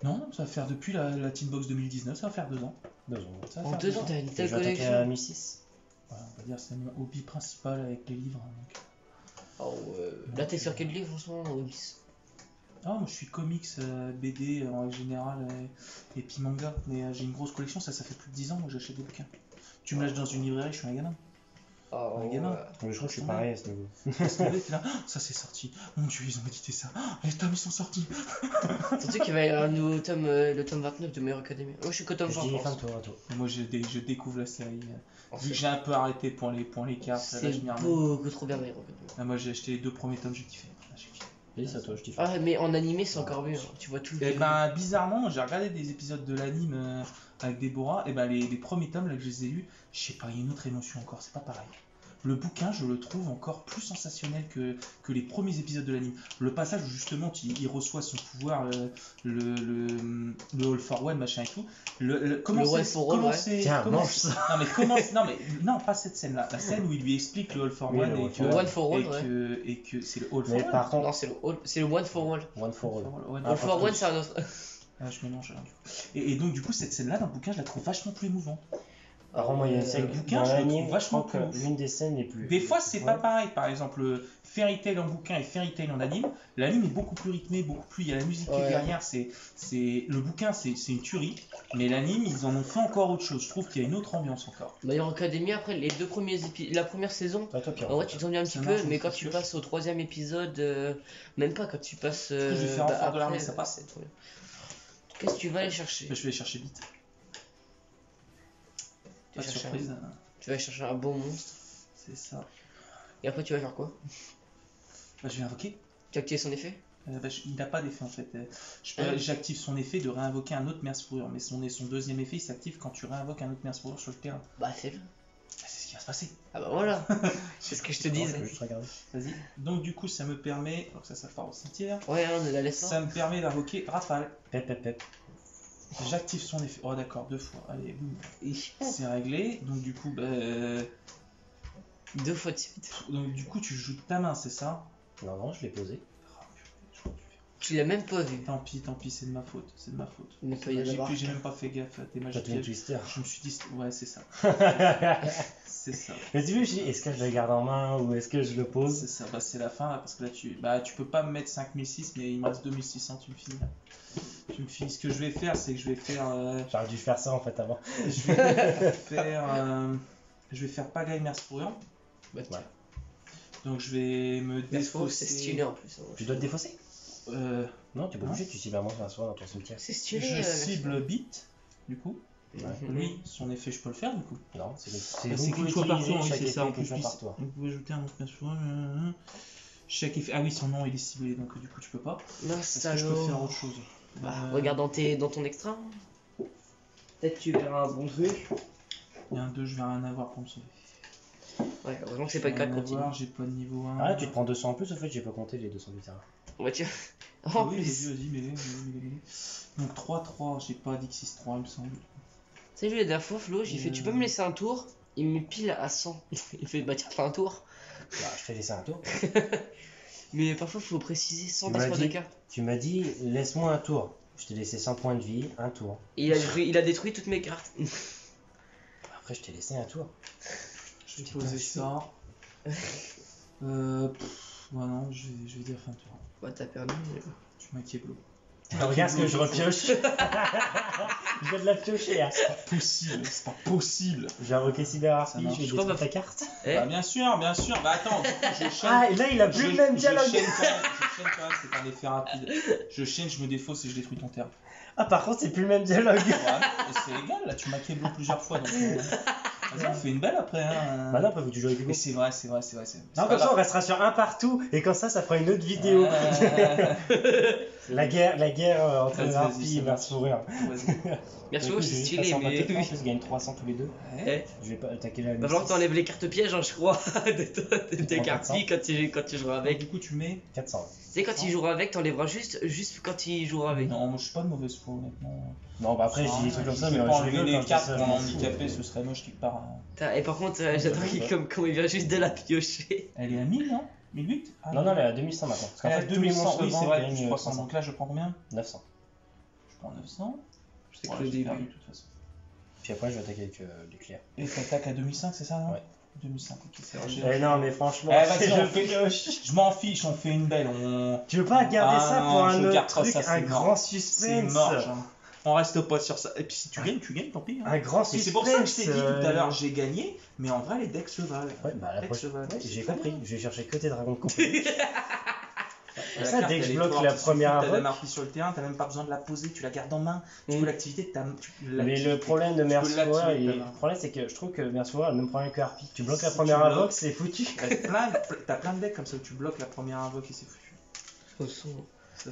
Non, ça va faire depuis la Team Box 2019, ça va faire 2 ans. 2 ans. Ça va En faire 2 ans, t'as une Je telle vais attaquer à collection. 1006. Voilà, on va dire c'est mon hobby principal avec les livres. Donc. Oh, là, t'es sur quel livre en ce moment? Ah, moi je suis comics, BD en général et puis manga, mais j'ai une grosse collection, ça fait plus de 10 ans moi j'achète des bouquins. Tu me lâches dans une librairie, je suis un gamin. Oh, Un gamin. Mais je crois que je suis pareil à ce niveau. Laisse tomber, t'es là, ah, ça c'est sorti. Mon dieu, ils ont édité ça. Ah, les tomes ils sont sortis. Surtout qu'il va y avoir un nouveau tome, le tome 29 de Meilleure Académie. Moi, je suis que tome Je 20. dis je fin pense. de tour à tour. Et moi je découvre la série. En Vu que fait, j'ai un peu arrêté pour les cartes, là, c'est je m'y remets. beaucoup trop bien Meilleure Académie. Ah, moi j'ai acheté les 2 premiers tomes, j'ai kiffé. Là, j'ai kiffé. Vas-y, c'est à toi, je t'y fais. Ah, mais en animé, c'est encore mieux. Hein. Tu vois tout le Et ben bizarrement, j'ai regardé des épisodes de l'anime avec Déborah, et ben les premiers tomes là que je les ai lus, je sais pas, il y a une autre émotion encore, c'est pas pareil. Le bouquin, je le trouve encore plus sensationnel que les premiers épisodes de l'anime. Le passage où justement il reçoit son pouvoir, le All for One, machin et tout. Comment Le c'est- One for All, comment ouais. c'est- Tiens, comment mange c'est- non, pas cette scène-là. La scène où il lui explique le All for Oui, One le et All que, for Le One for All, et que c'est le All for Mais One. par contre, Non, c'est le One for All. one for all. Ouais, Ah, All for pas One, tous. c'est un autre. Ah, je mélange. Alors, du coup. Et donc, du coup, cette scène-là, dans le bouquin, je la trouve vachement plus émouvante. Par contre, moi, il y a une Le scène bouquin, dans je le l'anime, trouve je vachement crois que cool. l'une des scènes les plus. Des fois, c'est pas Ouais. pareil. Par exemple, Fairy Tail en bouquin et Fairy Tail en anime. L'anime est beaucoup plus rythmé, beaucoup plus. Il y a la musique qui est Ouais. derrière. Le bouquin, c'est une tuerie. Mais l'anime, ils en ont fait encore autre chose. Je trouve qu'il y a une autre ambiance encore. My Hero Academia, après les deux premiers épisodes, la première saison, Toi, Pierre. en vrai tu t'ennuies un Ça petit marche, peu, mais on quand se tu pioche. passes au troisième épisode, même pas quand tu passes. que je vais faire Enfant de l'armée, après, ça passe. c'est trop bien. Qu'est-ce que tu vas aller chercher? Je vais aller chercher vite. Tu Pas vas de chercher surprise. Tu vas aller chercher un bon monstre, C'est ça. et après tu vas faire quoi? Bah, je vais invoquer. Tu as activé son effet? Il n'a pas d'effet en fait. J'active son effet de réinvoquer un autre Merce Fourrure. Mais son deuxième effet il s'active quand tu réinvoques un autre Merce Fourrure sur le terrain. Bah fais-le. Bah, c'est ce qui va se passer. Ah bah voilà. C'est ce que je te Je disais. vais juste regarder. Vas-y. Donc du coup ça me permet. Donc ça part au cimetière. Ouais, on la laisse Ça pas. me permet d'invoquer Rafale. Pep, pep, pep. J'active son effet. Oh d'accord, 2 fois. Allez, boum. C'est réglé. Donc du coup, 2 fois de suite. donc du coup tu joues de ta main, c'est ça? Non, non, je l'ai posé. Oh, purée, je crois que tu fais- Tu l'as même pas vu. Tant pis, c'est de ma faute. C'est de ma faute. Il ne peut y en avoir J'ai qu'un. même pas fait gaffe à tes T'as magies. Twin Twister. Je me suis dit, ouais, c'est ça. C'est ça. Mais tu veux, je dis, est-ce que je le garde en main ou est-ce que je le pose? C'est ça, c'est la fin là, parce que là tu peux pas me mettre 5006, mais il me reste 2600, tu me finis là. Tu me finis. Ce que je vais faire, c'est que je vais faire. J'aurais dû faire ça en fait avant. Je vais faire Pagaille Merce Fourrure. Bah, Ouais. Donc je vais me c'est défausser. stylé en plus. Hein. Tu dois te défausser? Euh, Non, tu peux Non. bouger, tu cibles un monstre à soi dans ton cimetière. C'est stylé. je la cible Beat, du coup. version. Lui, son effet, je peux le faire du coup. Non, c'est C'est vous qu'une pouvez fois par utiliser tour, oui, chaque c'est ça. effet En plus, qu'une fois par tour. vous pouvez ajouter un autre Merce Fourrure. Chaque effet. Ah oui, son nom il est ciblé, donc du coup tu peux pas. Non, Est-ce que je peux faire autre chose? Bah, regarde dans ton extra. Peut-être tu verras un bon truc. Il y a un 2, je vais rien avoir pour me sauver. Ouais, heureusement que c'est pas le cas de continue. J'ai pas de niveau 1. Ah, tu te prends 200 en plus, au fait, j'ai pas compté les 200 du terrain. Ouais, tu... Ah En oui, plus. vas-y, mêlée. Donc 3-3, j'ai pas d'X6 3, il me semble. Tu sais, lui, la dernière fois, Flo, j'ai fait, tu peux me laisser un tour? Il me met pile à 100. Il fait, bah tiens, fais un tour. Bah, je t'ai laissé un tour. Mais parfois, il faut préciser 100 Tu m'as passeports de dit- carte. Tu m'as dit, laisse-moi un tour. Je t'ai laissé 100 points de vie, un tour. Et il a détruit toutes mes cartes. Après, je t'ai laissé un tour. Je vais poser ça. Ouais, non, je vais dire fin de tour. Bah, t'as perdu. Tu m'as Keblo. Regarde ce que je repioche. Je vais de la piocher. Hein. Possible, c'est pas possible. J'ai invoqué Ça Cyberharpie, marche. je vais Je crois détruire pas- ta carte. Eh, Bah bien sûr. Bah attends, du coup, je chaîne. Ah, et là, il a plus le même dialogue. Je chaîne quand même, c'est un effet rapide. Je chaîne, je me défausse et je détruis ton terme. Ah, par contre, c'est plus le même dialogue. Voilà, et c'est légal, là tu m'as Keblo plusieurs fois. Donc, vas-y, on fait une belle après. Hein. Bah non, après, faut que tu joues avec Mais Hugo. c'est vrai. Non, comme ça, on restera sur un partout, et comme ça fera une autre vidéo. La guerre entre Vas-y, Harpie ça et Merce Fourrure. merci, Écoute, c'est je vais stylé, passer en mais. paquet, en plus, je gagne 300 tous les deux. Eh, Je vais pas attaquer la va falloir que t'enlèves les cartes pièges, hein, je crois, de tes prends cartes 400. quand tu joueras avec. Du coup, tu mets. 400. Tu sais, quand il jouera avec, t'enlèveras juste quand il jouera avec. Non, moi je suis pas de mauvaise foi, honnêtement. Non, bah après, je dis des trucs comme ça, mais je vais je pas enlever rigole les quand je dis cartes ça. pour je m'en fous. l'handicaper, ce serait moche quelque part. Hein. Et par contre, j'adore comme il vient juste de la piocher. Elle est à 1000, non 1008 ah, Non, non, elle est à 2100 maintenant. Parce qu'en elle est à fait, tous les 2100, monstres oui, c'est ventes vrai, gagnent plus 300. 300. Donc là, je prends combien 900. Je prends 900. C'est Ouais, que le j'ai perdu, début. de toute façon. Puis après, je vais attaquer avec l'éclair. Et t'attaques à 2005, c'est ça, non Ouais. 2005, ok, c'est vrai. Eh non, mais franchement, Eh, vas-y, je on fait- pioche. Je m'en fiche, on fait une belle. Tu veux pas garder Ah ça non, pour un je autre garde pas truc, ça, c'est un mort. grand C'est suspense. mort, genre. On reste pas sur ça. Et puis si tu gagnes, tant pis. Hein. Un grand Et suspense. c'est pour ça que je t'ai dit tout à l'heure, j'ai gagné, mais en vrai, les decks se valent. Ouais, bah la Decks prochaine. se valent. Ouais, C'est j'ai très compris. bien. Je vais chercher que tes dragons de compagnie. La Ça, carte, dès que elle je est bloque forte, la il suffit première que t'as la invoque. marquée sur le terrain, t'as même pas besoin de la poser, tu la gardes en main. Tu Mm. peux l'activité, Mais le problème de peux Merce l'activer, Fourrure, ta main. le problème c'est que je trouve que Merce Fourrure a le même problème que Harpie. Tu bloques la Si première tu bloques- invoque, c'est foutu. T'as plein de decks comme ça où tu bloques la première invoque et c'est foutu. Ça,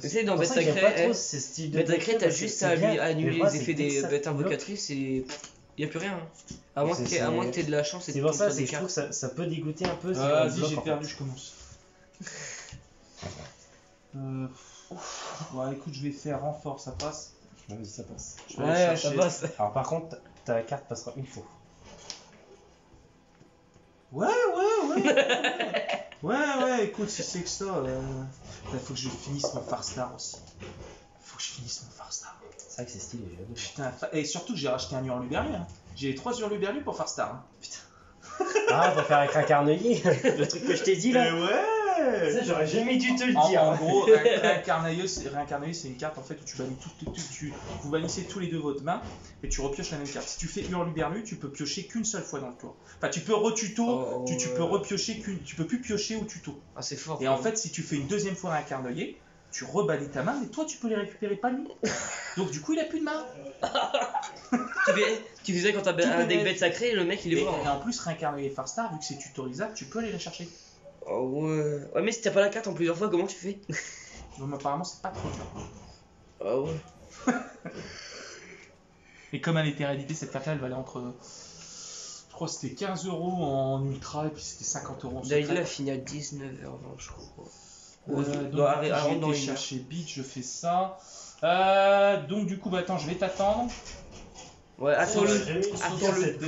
Tu c'est- sais, dans C'est Bête pour ça que j'aime pas Sacrée, trop ce style de Bête deck, Sacrée, t'as parce que juste c'est à bien, mais annuler le problème, les c'est effets que dès que des ça bêtes bloque, invocatrices et y a plus rien. Hein. À moins C'est- que t'aies de la chance et C'est que pour tu ça, tombes c'est sur que des je trouve cartes. que ça peut dégoûter un peu. si on Vas-y, bloque, j'ai en fait. perdu, je commence. Ouais, écoute, je vais faire renfort, ça passe. Vas-y, ça passe. Je vais aller Ouais, chercher- ça passe. Alors par contre, ta carte passera une fois. Ouais, écoute, si c'est que ça, il faut que je finisse mon Farstar aussi. Faut que je finisse mon Farstar. C'est vrai que c'est stylé, j'ai adoré. Putain, et surtout que j'ai racheté un Hurluberry. Hein. J'ai les 3 hurluberlus pour faire star. Hein. Ah, pour faire avec un carnelier. Le truc que je t'ai dit là. Ouais. Ça, j'aurais jamais dû te le En dire. gros, réincarnailleux, c'est une carte en fait où tu bannis vous bannissez tous les deux votre main et tu repioches la même carte. Si tu fais hurluberlu, tu peux piocher qu'une seule fois dans le tour. Enfin, tu peux retuto, tu peux repiocher tu peux plus piocher au tuto. Ah, c'est fort. Et en fait, si tu fais une deuxième fois réincarnailleux, tu rebannis ta main, mais toi tu peux les récupérer, pas lui. Donc du coup, il a plus de main. Tu faisais quand t'as un deck bête sacré, le mec il est Et, mort. et en plus, réincarnailleux Farstar, vu que c'est tutorisable, tu peux aller les chercher. Oh ouais. Ouais, mais si t'as pas la carte en plusieurs fois, comment tu fais? Donc apparemment, c'est pas trop dur. Ah ouais. Et comme elle était rééditée, cette carte-là, elle valait entre. Je crois que c'était 15 € en ultra et puis c'était 50 € en secret. Daily a fini à 19h20, je crois. Donc, Rentre dans j'ai été une heure. chercher Beat, je fais ça. Donc du coup, bah attends, je vais t'attendre. Ouais, attends-le. Attends-le.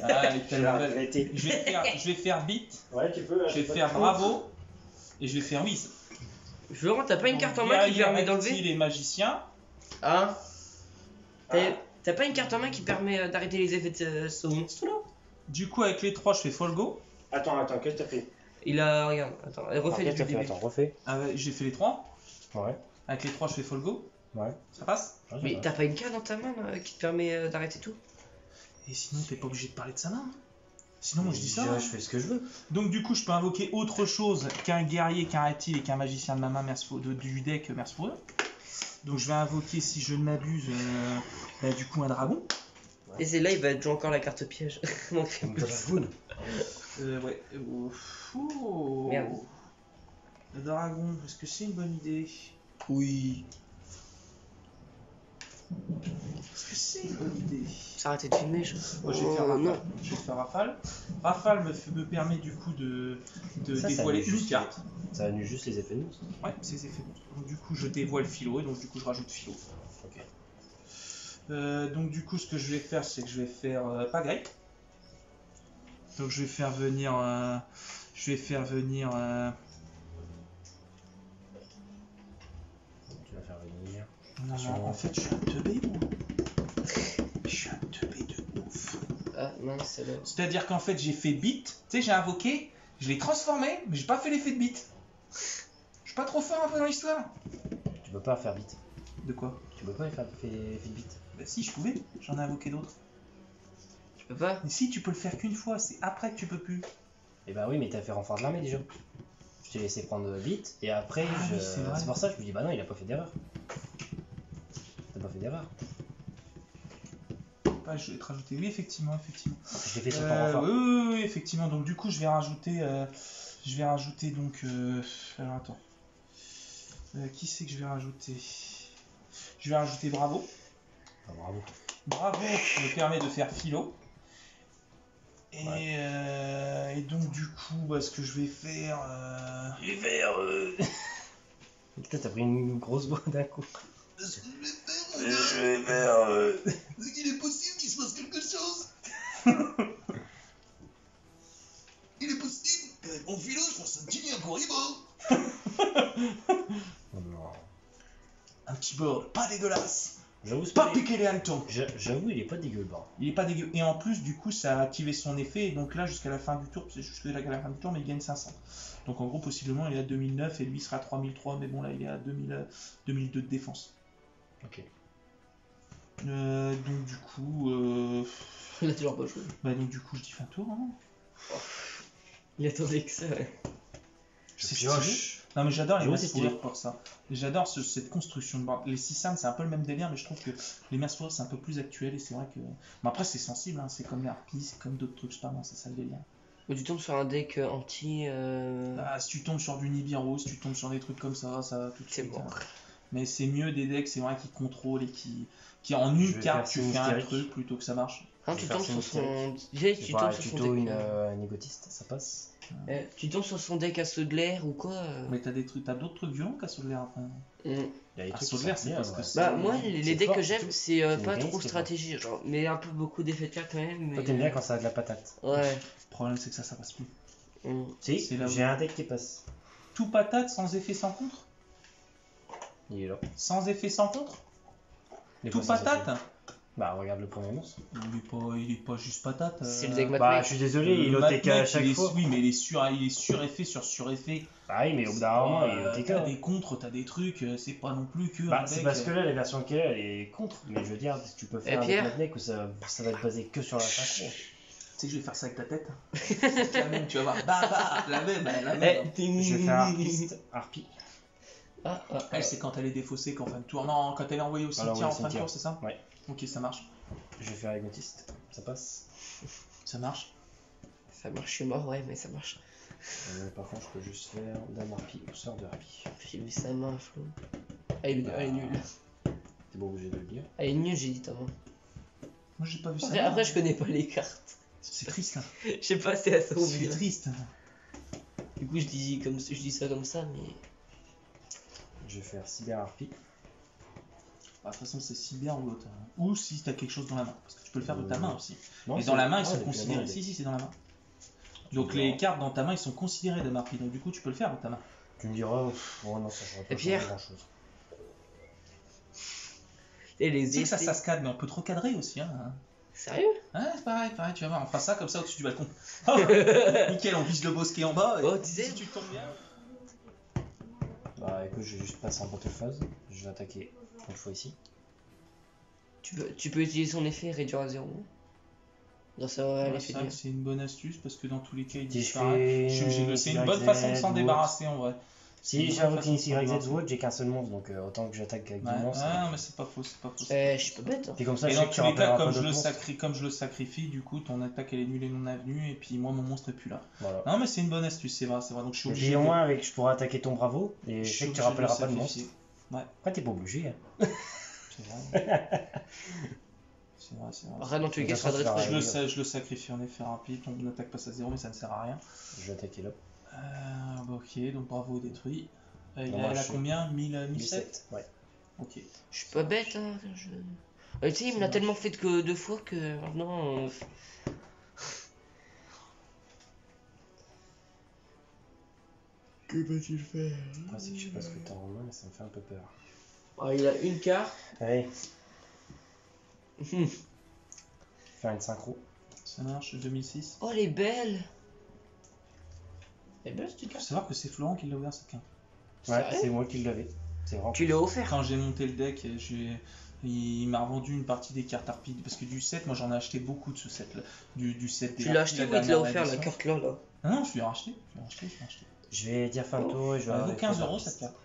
Ah, elle est tellement belle. Arrêtez. Je vais faire Beat, Ouais, tu peux. je vais faire Bravo et je vais faire Whiz. Florent, t'as pas une Donc, carte en main qui guerrier, permet d'enlever? reptile et magicien. Hein? T'as pas une carte en main qui permet d'arrêter les effets de ce monstre là? Du coup, avec les 3, je fais Folgo. Attends, qu'est-ce que t'as fait? Il a. Regarde, attends, refais Qu'est-ce du que t'as fait? début. Attends, refais. J'ai fait les 3. Ouais. Avec les 3, je fais Folgo. Ouais. Ça passe? Ouais, ça Mais va. t'as pas une carte dans ta main là, qui te permet d'arrêter tout? Et sinon, t'es pas obligé de parler de sa main. Sinon, moi je dis ça. Je fais ce que je veux. Donc du coup, je peux invoquer autre chose qu'un guerrier, qu'un reptile et qu'un magicien de ma main du deck Merciful. Donc je vais invoquer, si je ne m'abuse, du coup un dragon. Et c'est là, il va jouer encore la carte piège. Donc, Dragoon. Ouais. Oh. Merde. Le dragon, est-ce que c'est une bonne idée? oui. Est-ce que c'est une bonne idée? S'arrêter de filmer, je. Moi, je vais faire Rafale. non. Je vais faire Rafale. Rafale me permet du coup de Ça dévoiler annule une juste carte. Ça annule juste les effets de monstre. Ouais, c'est effets. Donc du coup, je dévoile Philo et donc du coup, je rajoute Philo. Ok. Donc du coup, ce que je vais faire, c'est que je vais faire pas grec. Donc je vais faire venir. Tu vas faire venir. Non, en fait, je suis un teubé, moi. Je suis un teubé de ouf. Ah mince, c'est là. C'est-à-dire qu'en fait, j'ai fait beat. Tu sais, j'ai invoqué, je l'ai transformé, mais j'ai pas fait l'effet de beat. Je suis pas trop fort un peu dans l'histoire. Tu peux pas faire vite. De quoi? Tu peux pas faire fait vite. Bah si, je pouvais. J'en ai invoqué d'autres. Tu peux pas? Mais si, tu peux le faire qu'une fois. C'est après que tu peux plus. Et bah oui, mais t'as fait renfort de l'armée déjà. Je t'ai laissé prendre vite et après Ah oui, c'est vrai. c'est pour ça que je me dis bah non, il a pas fait d'erreur. T'as pas fait d'erreur. Ah, je vais te rajouter. Oui, effectivement. Je l'ai fait sur ton renfort. Oui, effectivement. Donc du coup, je vais rajouter donc. Alors attends. Qui c'est que je vais rajouter? Je vais rajouter Bravo. Ah, bravo. Bravo me permet de faire Philo. Et, et donc du coup, bah, ce que je vais faire. Je vais faire. Putain, t'as pris une grosse voix d'un coup. Je vais faire. Il est possible qu'il se passe quelque chose. Il est possible qu'avec mon philo, je fasse un petit lien pour Oh non. un petit board, pas dégueulasse. J'avoue, c'est Pas piquer les hannetons. J'avoue, il est pas dégueu le bord. Il est pas dégueu. Et en plus, du coup, ça a activé son effet. Et donc là, jusqu'à la fin du tour, c'est jusqu'à la fin du tour, mais il gagne 500. Donc en gros, possiblement, il est à 2009 et lui sera à 3003. Mais bon, là, il est à 2002 de défense. Ok. Donc du coup, Il a toujours pas joué. donc du coup, je dis fin de tour. Hein. Il attendait que ça, ouais. C'est pioche. stylé. Non mais j'adore les Ouais, c'est Merciful stylé. pour ça. J'adore cette construction de board. Les Sissan, c'est un peu le même délire, mais je trouve que les Merciful, c'est un peu plus actuel et c'est vrai que. Mais après, c'est sensible, hein. C'est comme les harpies, c'est comme d'autres trucs, je sais pas, moi, c'est ça le délire. Mais tu tombes sur un deck anti. Ah, si tu tombes sur du Nibiru, si tu tombes sur des trucs comme ça va tout de C'est suite. bon. Hein. Mais c'est mieux des decks, c'est vrai, qui contrôlent et qui en une Je vais carte, faire tu fais un Sinistérique. truc plutôt que ça marche. Hein, Je tu vais tombes faire sur son. Sinistérique. Déjà, Tu tu vois, tombes sur son tuto deck. une égotiste, ça passe. Tu tombes sur son deck à saut de l'air ou quoi Mais t'as d'autres trucs violents qu'à Soulaire après. Il y a des Ah, trucs Soulaire, qui sont c'est bien, parce que ouais. c'est. Bah, moi, c'est les decks fort, que j'aime, surtout. c'est C'est une pas mécanique trop qui est stratégie, genre, mais un peu beaucoup d'effets de cartes quand même. Mais... Toi, t'aimes bien quand ça a de la patate. Ouais. Le problème, c'est que ça passe plus. Si, C'est là où- j'ai un deck qui passe. Tout patate, sans effet, sans contre. Il est là. Sans effet, sans contre. Les Tout fois, ça patate. s'appelle. Bah, regarde le premier monstre. Il est pas juste patate. C'est le deck Bah, Matmec. je suis désolé, il Le OTK à Matmec, chaque fois. Oui, mais il est sureffet sur sureffet. Bah oui, mais au bout d'un moment, il est OTK. T'as des contres, t'as des trucs, c'est pas non plus que. Bah, un c'est deck, parce que là, la version qu'elle est, elle est contre. Mais je veux dire, tu peux faire un Pierre deck où ça va être basé que sur la synchro. Tu sais que je vais faire ça avec ta tête. La même, tu vas voir. Bah, la même. Je vais faire Harpiste, Harpie. Elle, c'est quand elle est défaussée qu'en fin de tour. Non, quand elle est envoyée au Alors, cimetière oui, en fin de cimetière. tour, c'est ça? Ouais. Ok, ça marche. Je vais faire Égotiste. Ça passe. Ça marche. Ça marche, je suis mort, ouais, mais ça marche. Par contre, je peux juste faire Dame Harpie ou Sœur de Harpie. J'ai vu sa main, Flo. Elle est nulle. T'es pas obligé de le dire. Elle est nulle, j'ai dit ta main. Moi, j'ai pas vu ça. Après, je connais pas les cartes. C'est triste. Hein. Je sais pas, c'est assez C'est obvious. triste. Du coup, je dis ça comme ça, mais. Je vais faire Cyber Harpie. Bah, de toute façon, c'est cyber ou l'autre. Ou si t'as quelque chose dans la main. Parce que tu peux le faire de ta main aussi. Non, Et c'est- dans la main, ils ah, sont depuis la considérés. main, Si, c'est dans la main. Donc D'accord. les cartes dans ta main, ils sont considérés de Harpie. Donc du coup, tu peux le faire de ta main. Tu me diras, oh non, ça change pas Et Pierre grand chose. Et les Tu sais que ça, effets. ça se cadre, mais on peut trop cadrer aussi. Hein. Sérieux? Ouais, c'est pareil, tu vas voir. On fera ça comme ça au-dessus du balcon. Nickel, on vise le bosquet en bas. Et Oh, tu sais. si tu tombes bien. Bah écoute, je vais juste passer en battle phase. Je vais attaquer une fois ici. Tu peux utiliser son effet et réduire à 0. Grâce à Ouais, l'effet c'est vrai de que c'est une bonne astuce parce que dans tous les cas, il Si je disparaît. fais C'est une bonne façon de s'en YZ, débarrasser en vrai. Si une j'avoue bonne qu'une façon de s'en YZ débarrasser. Wood, j'ai qu'un seul monstre, donc autant que j'attaque avec Ouais, deux monstres. non, mais c'est pas faux, c'est pas faux. Je suis pas bête. Hein. Et comme ça, Et je dans sais que tu tous les cas, rappelleras comme pas je, d'autres le monstres. comme je le sacrifie, du coup, ton attaque elle est nulle et non avenue, et puis moi mon monstre est plus là. Voilà. Non, mais c'est une bonne astuce, c'est vrai, c'est vrai. Donc je suis Et obligé. puis au de- moins, avec, je pourrais attaquer ton bravo, et je je suis sais que tu obligé de rappelleras le pas de monstre. sacrifier. Ouais, Après, t'es pas obligé. Hein. c'est vrai. C'est vrai, c'est vrai. Après, dans tous les cas, De ça toute sera façon, de tu vas Je le sacrifie en effet rapide, ton attaque passe à 0, mais ça ne sert à rien. Je vais attaquer là. Bah, ok, donc bravo détruit. Il Non, a, moi, elle a je suis- combien 1007 17. Ouais. Ok. Je suis pas bête. Hein. Tu sais, il me l'a tellement fait que 2 fois que maintenant. Que va-t-il faire? Après, c'est que je sais pas ce que t'as en main, mais ça me fait un peu peur. Ah, il a une carte. Allez, faire une synchro. Ça marche, 2006. Oh, elle est belle. Elle est belle cette Il faut carte. savoir que c'est Florent qui l'a ouvert cette carte. Ouais, Sérieux c'est moi qui l'avais. C'est vraiment. Tu l'as offert. Quand j'ai monté le deck, il m'a revendu une partie des cartes Harpie. Parce que du set, moi j'en ai acheté beaucoup de ce set là. Du set des Tu l'as Harpies, acheté la ou il te l'a dernière offert la édition. carte là là? Ah non, je l'ai racheté. Je l'ai racheté. Je vais dire fin de tour et je vais Elle vaut arrêter 15 par euros piste. cette carte.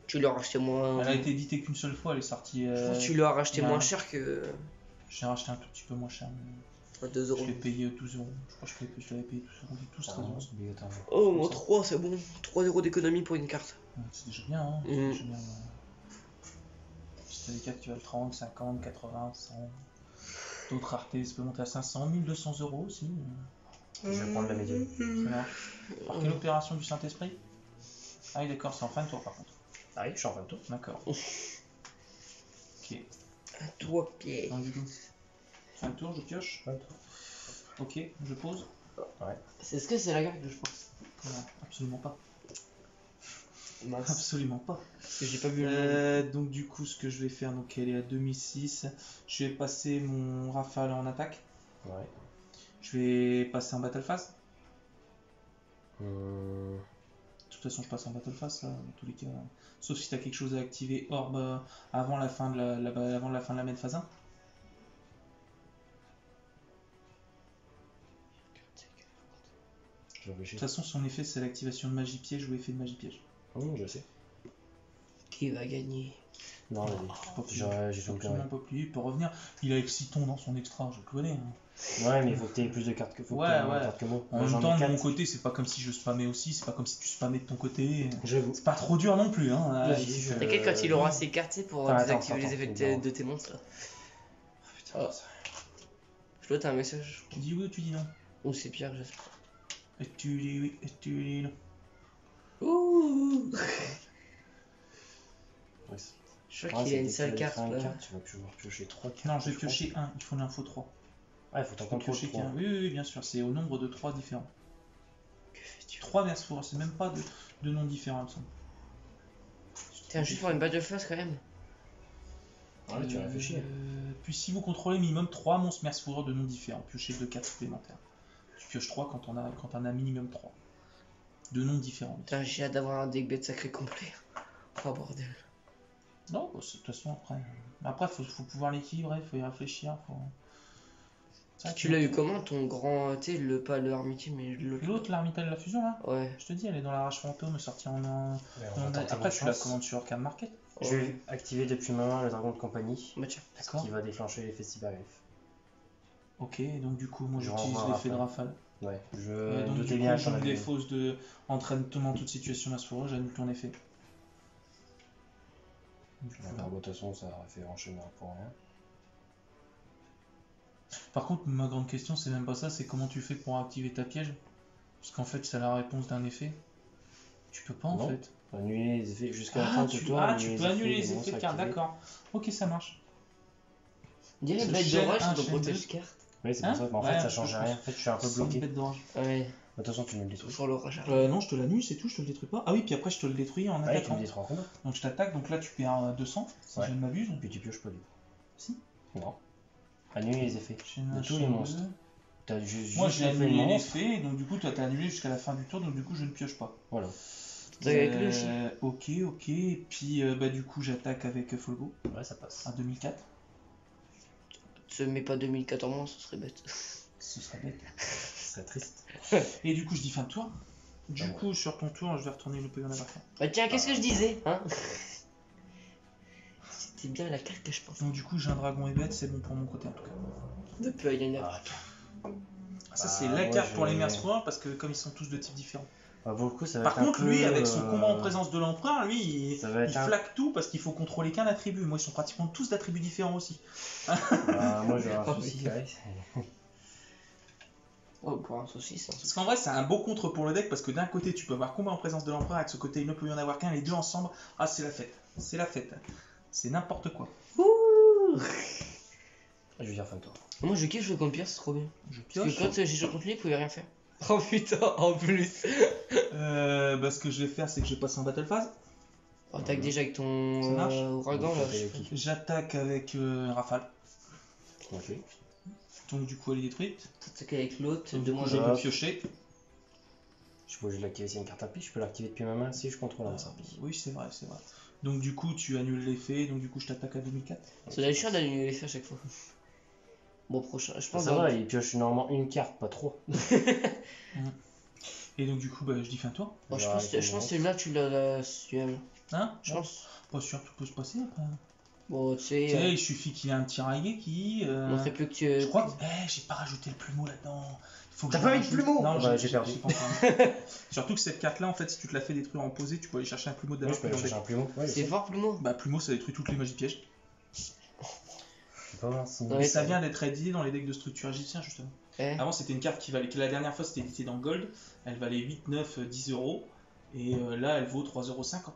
Tu l'as racheté moins. Elle a été éditée qu'une seule fois, elle est sortie. Je pense que tu l'as racheté ouais. moins cher que. J'ai racheté un tout petit peu moins cher. Mais 2 je euros. l'ai payé 12 euros. Je crois que je l'avais payé 12 euros. 12, Ah, 13 euros. c'est obligatoirement. Oh, moins 3, c'est bon. 3 euros d'économie pour une carte. Ouais, c'est déjà bien, hein. Mm. C'est déjà bien, Si t'as des cartes qui valent 30, 50, 80, 100. D'autres raretés, ça peut monter à 500, 1200 euros aussi. Je vais prendre la médium. Ça marche. Par quelle opération du Saint-Esprit? Ah oui, d'accord, c'est en fin de tour par contre. Ah oui, je suis en fin de tour. D'accord. Ok. À toi, Pierre. Donc, du coup, fin de tour, je pioche. Fin de tour. Ok, je pose. C'est ce que c'est la carte que je pense. Non, absolument pas. Mince. Absolument pas. Parce que j'ai pas vu le. Donc du coup, ce que je vais faire, donc elle est à 2006. Je vais passer mon rafale en attaque. Ouais. Je vais passer en battle phase. Hum, De toute façon, je passe en battle phase, là, dans tous les cas. Sauf si tu as quelque chose à activer orbe avant la fin de avant la fin de la main phase 1. je réfléchis. De toute façon, son effet, c'est l'activation de magie piège ou effet de magie piège. Je sais. Qui va gagner? Non, vas-y. Pas plus. J'ai fait une connerie. Absolument pas plus. Il peut revenir. Il a Exciton dans son extra, je le connais. Hein. Ouais, mais il faut que tu aies plus de cartes que, faut que Ouais, t'aies moins de ouais. cartes que moi. En Moi, même j'en ai temps, de mon quatre. côté, c'est pas comme si je spammais aussi, c'est pas comme si tu spammais de ton côté. J'avoue. C'est pas trop dur non plus. Hein. Vas-y, Ici, je- T'inquiète quand il aura ses cartes tu sais, pour Attends, désactiver attends, les effets attends, de tes monstres là. Putain, Ah. Je dois t'as un message. Tu dis oui ou tu dis non? Ou c'est Pierre, je sais pas. Et tu dis oui et tu dis non. Ouh. Ouais, Je crois qu'il a une seule carte là. Tu vas pouvoir piocher 3 cartes. Non, je vais crois. piocher 1, il faut l'info 3. Ah, il faut t'en Tu peux contrôler piocher 3. qu'un. Oui, oui, oui, bien sûr, c'est au nombre de 3 différents. Que fais-tu? 3 verses c'est même pas de noms différents, il me semble. Tiens, juste pour une battle phase quand même. Ouais, tu réfléchis. Puis si vous contrôlez minimum 3 monstres mercenaires de noms différents, piochez 2 cartes supplémentaires. Tu pioches 3 quand on a minimum 3. De noms différents. Putain, j'ai hâte d'avoir un deck bête sacré complet. Oh bordel. Non, de toute façon, après faut pouvoir l'équilibrer, faut y réfléchir. C'est vrai Tu que l'as eu comment ton grand. Tu sais, pas le Armitier, mais l'autre. l'autre, l'Armital de la Fusion, là, Ouais. je te dis, elle est dans la rage fantôme, sortie en. Ouais, on va tenter Après, bonne tu la chance. commandes sur Arcade Market. Je vais activer depuis ma main le dragon de compagnie, Bah tiens. D'accord. qui va déclencher l'effet Cybergriffe. Ok, donc du coup, moi Je j'utilise renvoie l'effet de rafale. Ouais, je Donc doutais du bien coup, qu'on j'annule avait. les fausses de entraînement toute situation Masforo, j'annule ton effet. Du coup, D'accord, de toute façon, ça aurait fait enchaîner pour rien. par contre, ma grande question, c'est même pas ça, c'est comment tu fais pour activer ta piège. Parce qu'en fait, c'est la réponse d'un effet. Tu peux pas en Non. fait. Annuler les effets jusqu'à la fin de ce tour. tu peux annuler les des effets de monstres carte, activés. d'accord. Ok, ça marche. Dis-les Je bêtes gèle d'orage, un, ça gèle protège deux. carte. Oui, c'est Hein pour ça, mais en Ouais, fait, un ça peu change plus. rien. En fait, je suis un peu Sans bloqué. bête d'orage. Ouais. De toute façon, tu me le détruis. Sur l'orage. Non, je te l'annule, c'est tout, je te le détruis pas. Ah oui, puis après, je te le détruis en Ouais, tu attaquant. me détruis en combat. Donc je t'attaque, donc là, tu perds 200, si Ouais. je ne m'abuse. Puis tu pioches pas du coup. Si. Non. Annuler les effets Chaîne de tous un, les chaîne monstres. deux. T'as juste Moi, j'ai fait le annulé monstre. l'effet, donc du coup, toi, t'as annulé jusqu'à la fin du tour, donc du coup, je ne pioche pas. Voilà. Avec lui aussi. Ok, ok. Et puis, bah, du coup, j'attaque avec Folgo Ouais, ça passe. à 2004. Tu mets pas 2004 en moins, ce serait bête. Ce serait bête. Ce serait triste. Et du coup, je dis fin de tour. Du Ah bon. coup, sur ton tour, je vais retourner le pavillon d'Avarca. Bah tiens, qu'est-ce que je disais, hein? C'était bien la carte que je pensais. Donc, du coup, j'ai un dragon et bête, c'est bon pour mon côté en tout cas. Depuis Highlander. Ça, c'est Bah, la moi, carte pour les j'ai- mercenaires parce que comme ils sont tous de types différents. Bah, pour le coup, ça va Par être un contre, peu, lui, avec son combat en présence de l'empereur, lui, il Ça va être un... flaque tout parce qu'il faut contrôler qu'un attribut. Moi, ils sont pratiquement tous d'attributs différents aussi. Bah, moi, j'ai un Oh, souci. putain. Ouais. Oh, pour un saucisse. Hein. Parce qu'en vrai, c'est un beau contre pour le deck parce que d'un côté, tu peux avoir combat en présence de l'empereur, avec ce côté, il ne peut y en avoir qu'un, les deux ensemble. Ah, c'est la fête. C'est la fête. C'est n'importe quoi. Ouh. Je vais dire fin de tour. Moi je kiffe le Compierre, c'est trop bien. Je Parce pioche. que quand j'ai joué contre lui, il pouvait rien faire. Oh putain, en plus. Bah, ce que je vais faire, c'est que je passe en battle phase. Oh, attaque déjà avec ton Ça marche ouragan là. Taper je sais qui J'attaque avec Rafale. Ok. Donc, du coup, elle est détruite. pas. T'attaques avec l'autre, Donc, du deux coup, moins je deux. peux piocher. Je peux l'activer si une carte harpie. Je peux l'activer depuis ma main si je contrôle un harpie. Oui, c'est vrai, c'est vrai. Donc, du coup, tu annules l'effet. Donc, du coup, je t'attaque à 2004. Ça doit être chiant d'annuler les faits à chaque fois. Bon, prochain, je pense. Ça va, il pioche normalement une carte, pas trois. Et donc, du coup, bah, je dis fin de tour. Bon, je pense que celui-là, tu l'as su. Hein Je pense. Pas sûr, tout peut se passer après. Bon, tu Tu sais, sais, il suffit qu'il ait un petit raillé qui. montrer plus que tu. Je crois que. J'ai pas rajouté le plumeau là-dedans. Il faut que T'as je pas le mis de rajoute. plumeau Non, Bah, j'ai perdu. pas encore. Surtout que cette carte-là, en fait, si tu te la fais détruire en posé, tu peux aller chercher un plumeau Moi, je peux d'abord. aller chercher un plumeau. Ouais, C'est fort, Plumeau. Bah, plumeau, ça détruit toutes les magies pièges. Je peux pas voir si. Ouais, Et ça ça- vient d'être édité dans les decks de structure égyptien, justement. Eh. Avant, c'était une carte qui valait. Que la dernière fois, c'était édité dans Gold. Elle valait 8, 9, 10 euros. Et là, elle vaut 3,50 €.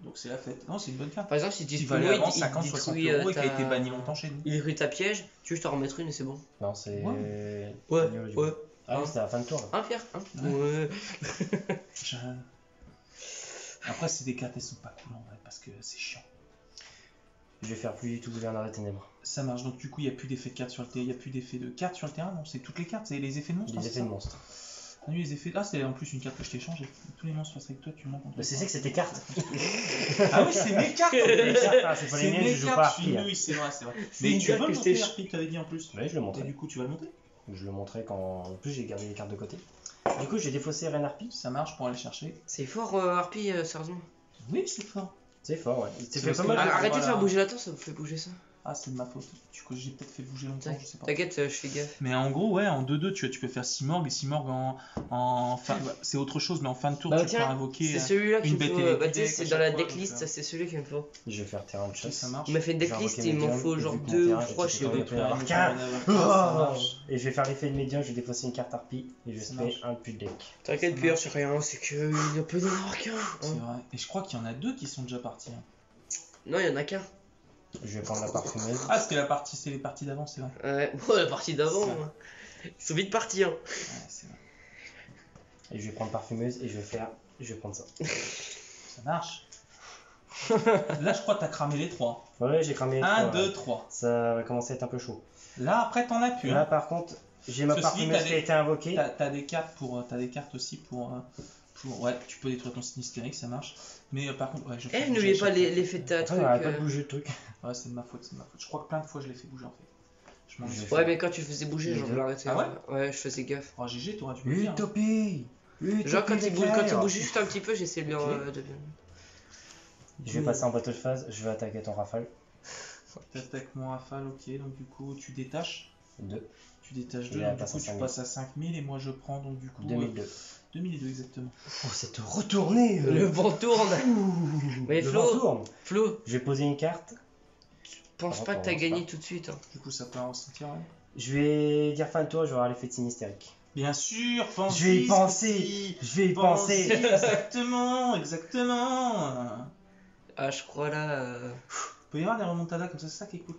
Donc, c'est la fête. Non, c'est une bonne carte. Par exemple, si tu Qui Plumeau, valait avant il 50, 60 détruit, euros et qui a ta- été banni longtemps chez nous. Il détruit ta piège, tu veux je t'en remettre une et c'est bon. Non, c'est. Ouais, Agneau, du coup. ouais. Ah oui, c'était à la fin de tour là. Un pierre, hein. Ouais. Ouais. Je- Après, c'est des cartes, elles sont pas cool en vrai, parce que c'est chiant. Je vais faire plus tout gouverneur des ténèbres. Ça marche, donc du coup, il n'y a plus d'effet de cartes sur le terrain, il n'y a plus d'effet de cartes sur le terrain, non, c'est toutes les cartes, c'est les effets de monstres. hein, Les c'est effets ça de monstres. Ah oui, les effets. Ah, c'est en plus une carte que je t'ai changée. Tous les monstres face avec toi, tu montes contre Bah, c'est toi. ça que c'était cartes. Ah oui, c'est mes cartes en Les plus. cartes, hein, c'est pas les C'est miennes, mes je joue pas cartes, à je suis Harpie. oui, c'est vrai, c'est vrai. C'est Mais une tu carte veux que le je monter, t'ai- Harpie, tu avais dit en plus. Ouais, je le Et montrais. du coup, tu vas le monter. Je le montrais quand. En plus, j'ai gardé les cartes de côté. Du coup, j'ai défaussé Ren Harpie. Ça marche pour aller chercher. C'est fort, Harpy, sérieusement. Oui, c'est fort. C'est fort, ouais. Il s'est C'est fait parce pas que- mal. Ah, Arrêtez de voilà. faire bouger la tour, ça vous fait bouger ça. Ah, c'est de ma faute. Du coup, j'ai peut-être fait bouger longtemps, je sais pas. T'inquiète, je fais gaffe. Mais en gros, ouais, en 2-2, tu peux faire Simorg, et Simorg en fin. Bah, c'est autre chose, mais en fin de tour, Bah, tu tiens, peux invoquer. C'est celui-là une qu'il me bête faut. Bah, électrique tu sais, c'est à dans chaque la fois, decklist, donc, c'est celui qu'il me faut. Je vais faire terrain de Ok, chasse. ça marche. Il m'a fait une J'ai decklist invoqué et il m'en médium, faut et genre vu que mon 2 ou terrain, 3, je j'étais sais pas pas. bien prêt à avoir Ouais, qu'un. ça Oh marche. Et je vais faire l'effet de médium, je vais défausser une carte harpie et je Ça fais marche. un plus de deck. T'inquiète, Ça Pierre, marche. c'est rien, c'est qu'il y a peu d'en avoir qu'un. C'est hein. vrai. Et je crois qu'il y en a 2 qui sont déjà partis. hein. Non, il y en a qu'un. Je vais prendre la parfumeuse. Ah, c'était la partie, c'est les parties d'avant, c'est vrai. Ouais, bon, la partie d'avant, Ça. hein. Ils sont vite partis, hein. Ouais, c'est vrai. Et je vais prendre parfumeuse et je vais faire. Je vais prendre ça. Ça marche. Là, je crois que t'as cramé les 3. Ouais, j'ai cramé. 1, trois, 2, ouais. 3. Ça va commencer à être un peu chaud. Là, après, t'en as plus. Là, Hein. par contre, j'ai ma Ceci dit, parfumeuse t'as qui a des- été invoquée. T'as des cartes t'as des cartes aussi pour. Ouais, tu peux détruire ton sinistérique, ça marche. Mais par contre, ouais, je Eh, n'oubliez pas l'effet de ta Après, truc. on n'arrête pas de bouger le truc. Ouais, c'est de ma faute, c'est de ma faute. Je crois que plein de fois je l'ai fait bouger en fait. Je m'en Je- excuse. Ouais, mais quand tu le faisais bouger, Les genre, deux. je l'arrêtais. Ah ouais Ouais, je faisais gaffe. Oh, GG, t'aurais dû me le dire. hein. Utopie. Genre, quand il bouge juste un petit peu, j'essaie de le. Ok. Je vais passer en battle phase, je vais attaquer ton rafale. T'attaques mon rafale, ok. Donc du coup, tu détaches. 2. Tu détaches Et 2, là, donc du passe coup, à tu 5000. passes à 5000 et moi je prends donc du coup. 2002. 2002 exactement. Oh, c'est te retourner. Le vent tourne. Mais Le Flo, vent tourne. Flo, Je vais poser une carte. pense Par pas contre, que on t'as avance gagné pas. tout de suite. Hein. Du coup, ça part en cimetière, ouais. Je vais dire fin de tour, je vais avoir l'effet de sinistérique. Bien sûr, pense. Je vais y penser. Je vais y penser. Exactement, exactement. Ah, je crois là. Il peut y avoir des remontadas comme ça, c'est ça qui est cool.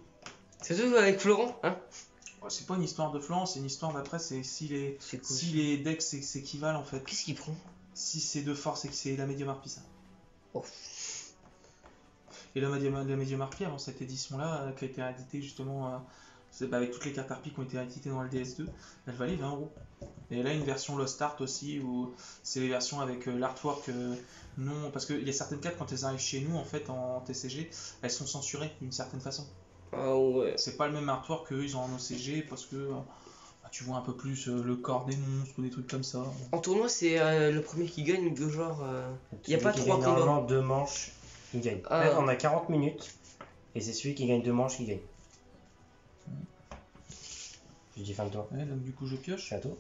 C'est tout avec Florent, hein? Ouais, c'est pas une histoire de Florence, c'est une histoire d'après, c'est si les, C'est cool. si les decks s'équivalent en fait. Qu'est-ce qu'il prend? Si c'est de force et que c'est la médium harpie ça. Oh. Et la médium harpie avant cette édition là, qui a été rééditée justement avec toutes les cartes harpie qui ont été rééditées dans le DS2, elle valait 20 €. Et elle a une version Lost Art aussi où c'est les versions avec l'artwork non. Parce qu'il y a certaines cartes quand elles arrivent chez nous en fait en TCG, elles sont censurées d'une certaine façon. Ah ouais. C'est pas le même artwork qu'eux ils ont en OCG parce que tu vois un peu plus le corps des monstres ou des trucs comme ça. En tournoi, c'est le premier qui gagne ou genre. Y a pas Celui qui trois gagne combats. normalement 2 manches, il gagne. Ah. Là, on a 40 minutes. Et c'est celui qui gagne 2 manches qui gagne. Je dis fin de tour. Ouais, donc du coup je pioche, C'est à toi.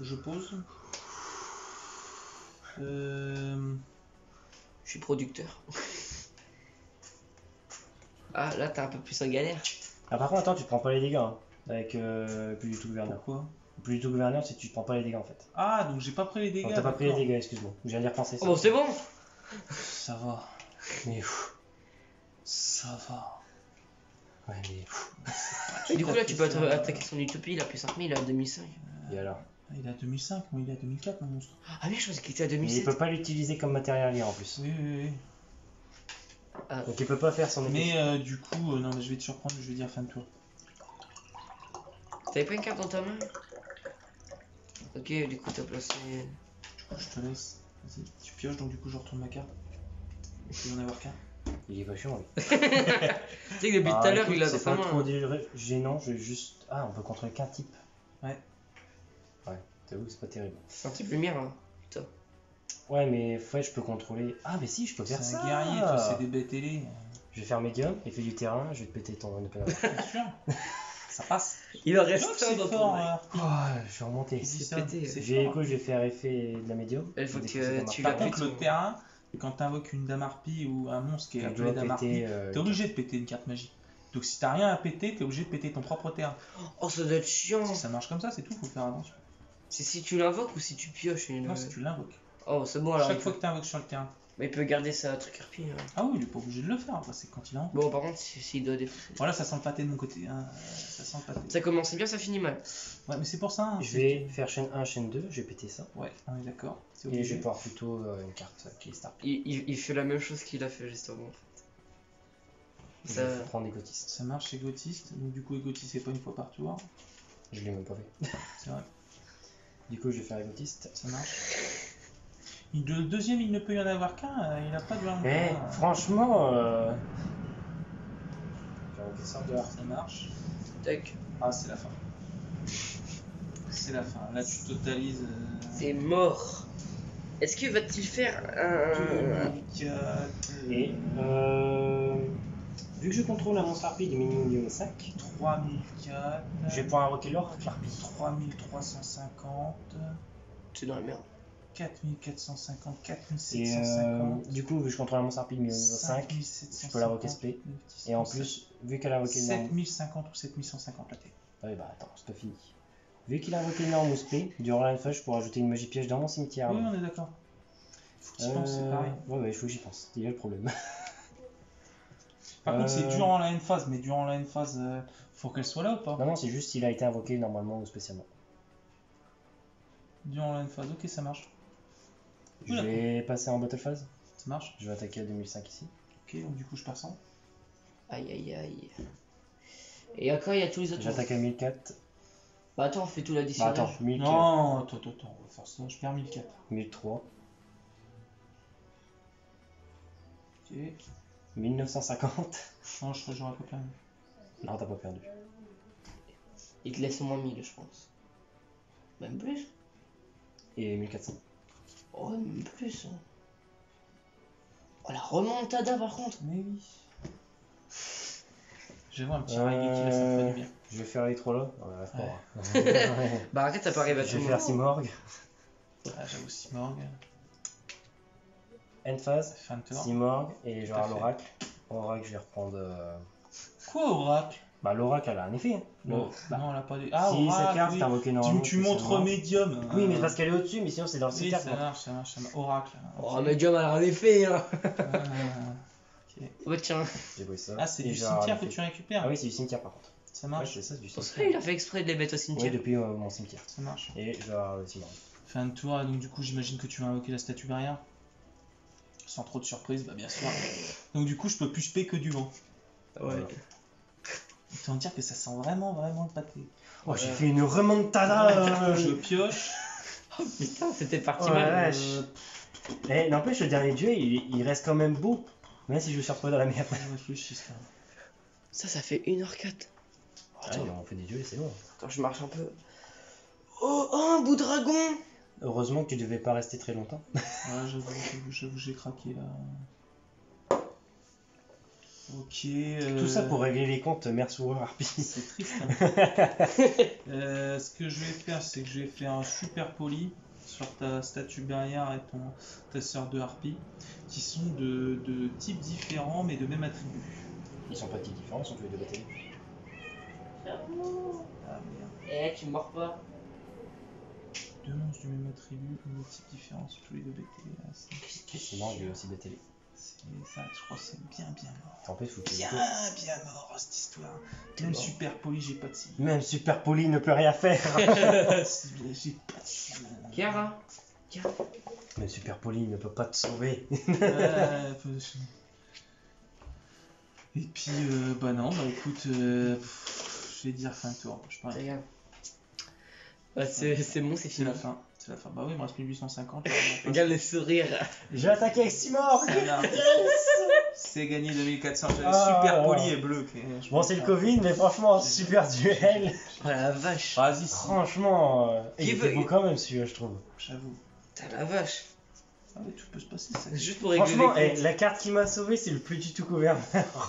je pose. Je suis producteur. Ah, là, t'es un peu plus en galère. Ah, par contre, attends, tu te prends pas les dégâts. Hein, avec plus du tout gouverneur. Pourquoi? Plus du tout gouverneur, c'est que tu te prends pas les dégâts en fait. Ah, donc j'ai pas pris les dégâts. Donc t'as pas pris les d'accord. dégâts, excuse-moi. Je viens d'y repenser. Oh, bon, c'est bon. Ça va. Mais pff, Ça va. ouais, mais pff, Et du coup, là, tu peux attaquer son utopie. Il a plus 5000, il a 2005. et alors Il est à 2005, moi il est à 2004 mon monstre. Ah, mais je pensais qu'il était à Mais il 2007. peut pas l'utiliser comme matériel lire en plus. Oui, oui, oui. Ah, Donc il peut pas faire son effet. Mais du coup, non mais je vais te surprendre, je vais dire fin de tour. t'avais pas une carte dans ta main? Ok, du coup, t'as placé. Du coup je te laisse. Vas-y, tu pioches donc du coup je retourne ma carte. Il va y en avoir qu'un. Il est pas chiant lui. Tu sais que depuis tout à l'heure, écoute, il a dans c'est sa pas main. trop gênant, je vais juste. Ah, on peut contrôler qu'un type. Ouais. Ouais, t'avoue que c'est pas terrible. C'est un type lumière, hein. Ouais, mais ouais, je peux contrôler. Ah, mais si, je peux faire C'est ça. un guerrier, toi, c'est des bêtes télé. Je vais faire médium, effet du terrain, je vais te péter ton open art. Bien sûr. Ça passe. Il en Non, reste c'est un dans ton fort. main. Je vais remonter. Il dit C'est ça, pété. c'est J'ai fort. écho, je vais faire effet de la médium. Il faut Des que coups, ça tu marche Par l'as contre, plus, le terrain, quand tu invoques une dame harpie ou un monstre qui est pas. Tu appelé dois dame harpie, péter. t'es obligé de péter une carte magie. Donc si t'as rien à péter, t'es obligé de péter ton propre terrain. Oh, ça doit être chiant. Si ça marche comme ça, c'est tout, faut faire attention. C'est si tu l'invoques ou si tu pioches une. Non, si tu l'invoques. Oh, c'est bon alors. Chaque fois que tu invoques sur le terrain. Mais il peut garder sa truc harpie. Hein. Ah oui, il est pas obligé de le faire, après, c'est quand il en. Bon, par contre, s'il doit défoncer. Voilà, ça sent le pâté de mon côté. Hein. Ça sent le pâté. Ça commence bien, ça finit mal. Ouais, mais c'est pour ça. hein, Je c'est vais faire chaîne 1, chaîne 2, je vais péter ça. que- Ouais, on est d'accord. C'est Et je obligé. vais pouvoir plutôt une carte qui est star. Il fait la même chose qu'il a fait juste avant. Je Ça- vais prendre égotiste. Ça marche égotiste. Donc du coup, égotiste, c'est pas une fois par tour. Je l'ai même pas fait. C'est vrai, Du coup, je vais faire égotiste. ça marche. Le deuxième, il ne peut y en avoir qu'un. Il a pas de vraiment. Eh, franchement. J'ai un sort de Ça marche. Tac. Ah, c'est la fin. C'est la fin. Là, tu totalises. C'est mort. Est-ce que va-t-il faire un. 2004. Et vu que je contrôle un monstre harpie du minimum 5, 3004. je vais pouvoir invoquer l'or harpie. 3350. C'est dans la merde. 4450. Et 4750. du coup, vu que je contrôle un monstre harpie du minimum 5, je peux l'invoquer spé. Et en plus, vu qu'elle a invoqué le norme. 7050 ou 7150 la tête. Ouais, bah attends, c'est pas fini. Vu qu'il a invoqué le norme ou spé, durant la phase, je pourrais ajouter une magie piège dans mon cimetière. Oui, on est d'accord. Faut que tu penses, c'est pareil. Ouais, il faut que j'y pense. Il y a le problème. Par contre, c'est durant la phase, mais durant la phase, faut qu'elle soit là ou pas? Non, non, c'est juste s'il a été invoqué normalement ou spécialement. Durant la phase, ok, ça marche. Je Oula. vais passer en battle phase. Ça marche. Je vais attaquer à 2005 ici. Ok, donc du coup je perds 100. Aïe aïe aïe. Et encore, il y a tous les autres. J'attaque à 1004. Bah attends, on fait tout Bah, l'additionnel. attends, 1004. Non, attends, on va faire ça. Je perds 1004. 1003. Ok. 1950. Non, j'aurais pas plein. Non, t'as pas perdu. Il te laisse au moins 1000, je pense. Même plus. Et 1400. Oh, même plus. Hein. Oh, la remontada par contre. Mais oui. J'avoue, un petit Raigeki là, ça me ferait du bien. Je vais faire les 3 là. Ouais, Ouais. Bah arrête, ça peut arriver à Je tout le vais monde. faire Simorg. Ah, j'avoue, Simorg. End phase. Fin de tour. Simorg. Et Tout à genre fait. l'oracle. Oracle, je vais reprendre. Quoi, Oracle? Bah, l'oracle, elle a un effet. Hein. Non, Bah, non, elle a pas de. Ah, si, Oracle, cette carte, oui. t'as invoqué normalement. Tu montres spécialement. médium. Oui, mais c'est parce qu'elle est au-dessus, mais sinon c'est dans le Oui, carte. ça marche. Oracle. Oh, Ok. Medium, elle a un effet. Hein. Ok. Oh, tiens. J'ai pris ça. Ah, c'est Et du je vais avoir cimetière que l'effet. tu récupères. Ah oui, c'est du cimetière par contre. Ça Ouais, marche. c'est ça, c'est du Pour cimetière. ça, il a fait exprès de les mettre au Oui, cimetière. depuis mon cimetière. Ça marche. Et je vais avoir le Simorg. Fin de tour, et donc du coup, j'imagine que tu vas invoquer la statue barrière. Sans trop de surprise, bah bien sûr. Donc du coup, je peux plus spé que du vent. Ouais. Autant dire que ça sent vraiment le pâté. Oh, j'ai fait une remontada. Je pioche. Oh putain, c'était parti Oh, la mal. vache. Eh, n'empêche, le dernier duel, il reste quand même beau. Même si je suis pas dans la merde. Je réfléchis ça. Ça fait 1h04. Ouais, on fait des duels, c'est long. Attends, je marche un peu. Oh, un bout de dragon. Heureusement que tu devais pas rester très longtemps. Ouais, j'avoue, j'ai craqué là. Ok. Tout ça pour régler les comptes Merceau Harpy. C'est triste. Hein. Ce que je vais faire, c'est que je vais faire un super poli sur ta statue barrière et ta sœur de harpie, qui sont de types différents mais de même attribut. Ils sont pas si différents, ils sont tous les deux bataillés. Ah merde. Eh, tu me mords pas. Deux monstres du même attribut, mais de types différents, sur tous les deux BT. Sinon, il est aussi bataillé. C'est ça, je crois que c'est bien mort. En fait, faut qu'il Bien mort cette histoire. Même mort. super poli, j'ai pas de cible. Même Super Poli ne peut rien faire. J'ai pas de cible. Viens là. Même Super Poli ne peut pas te sauver. Et puis, bah non, bah écoute, je vais dire fin de tour. Je pense. Regarde. Bah, c'est bon, c'est C'est fini. la fin. C'est la fin. Bah oui, il me reste 1850. Regarde le sourire. J'ai attaqué avec Simorg. C'est gagné 2400. J'avais Ah, super ouais. poli et bleu. Bon, c'est le Covid, mais franchement, super duel. Oh la vache. Vas-y, Franchement, il Qui était veut- beau quand même celui-là, je trouve. j'avoue. Putain, la vache. Ah oui, tout peut se passer ça. Juste pour régler Franchement, les eh, comptes. la carte qui m'a sauvé, c'est le plus du tout couvert.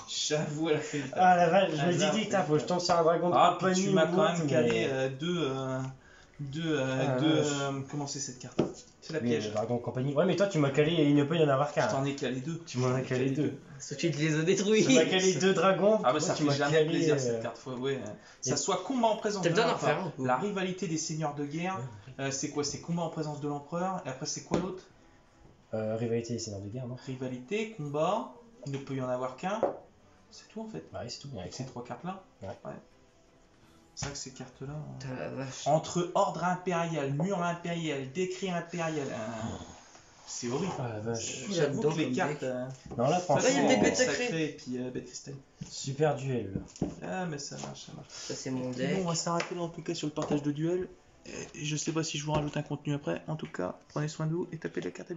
J'avoue, elle a fait le taf. Ah la vache, je Ah, me là, dis, putain, faut que je tombe sur un dragon de Ah, puis compagnie. tu m'as ou quand autre, même mais- calé deux. vache. Comment c'est cette carte? C'est la Oui, piège. le dragon de compagnie. Ouais, mais toi, tu m'as calé, il ne peut y en avoir Je qu'un. t'en ai calé deux. Tu m'en as calé deux. Sauf que tu les as détruits. Tu m'as calé deux dragons. Ah bah toi, ça tu fait m'as jamais calé, plaisir cette carte fois, ouais. Ça et- soit combat en présence T'as de le temps d'en l'empereur. refaire un ou La rivalité des seigneurs de guerre, c'est quoi? C'est combat en présence de l'empereur, et après c'est quoi l'autre? Rivalité des seigneurs de guerre, non? Rivalité, combat, il ne peut y en avoir qu'un. C'est tout en fait. Bah oui, c'est tout. Avec ces trois cartes là. Ouais. C'est vrai que ces cartes là. Putain, la vache. Entre ordre impérial, mur impérial, décret impérial. C'est horrible. Ah la vache. J'avoue Là-dedans, que les comme cartes. deck. Non, là, Ah, il y a franchement, des bêtes sacrées sacrées. et puis bête cristal. super duel. Ah mais ça marche, ça marche. Ça, c'est mon Bon, deck. on va s'arrêter là en tout cas sur le partage de duel. Et je sais pas si je vous rajoute un contenu après. En tout cas, prenez soin de vous et tapez la carte à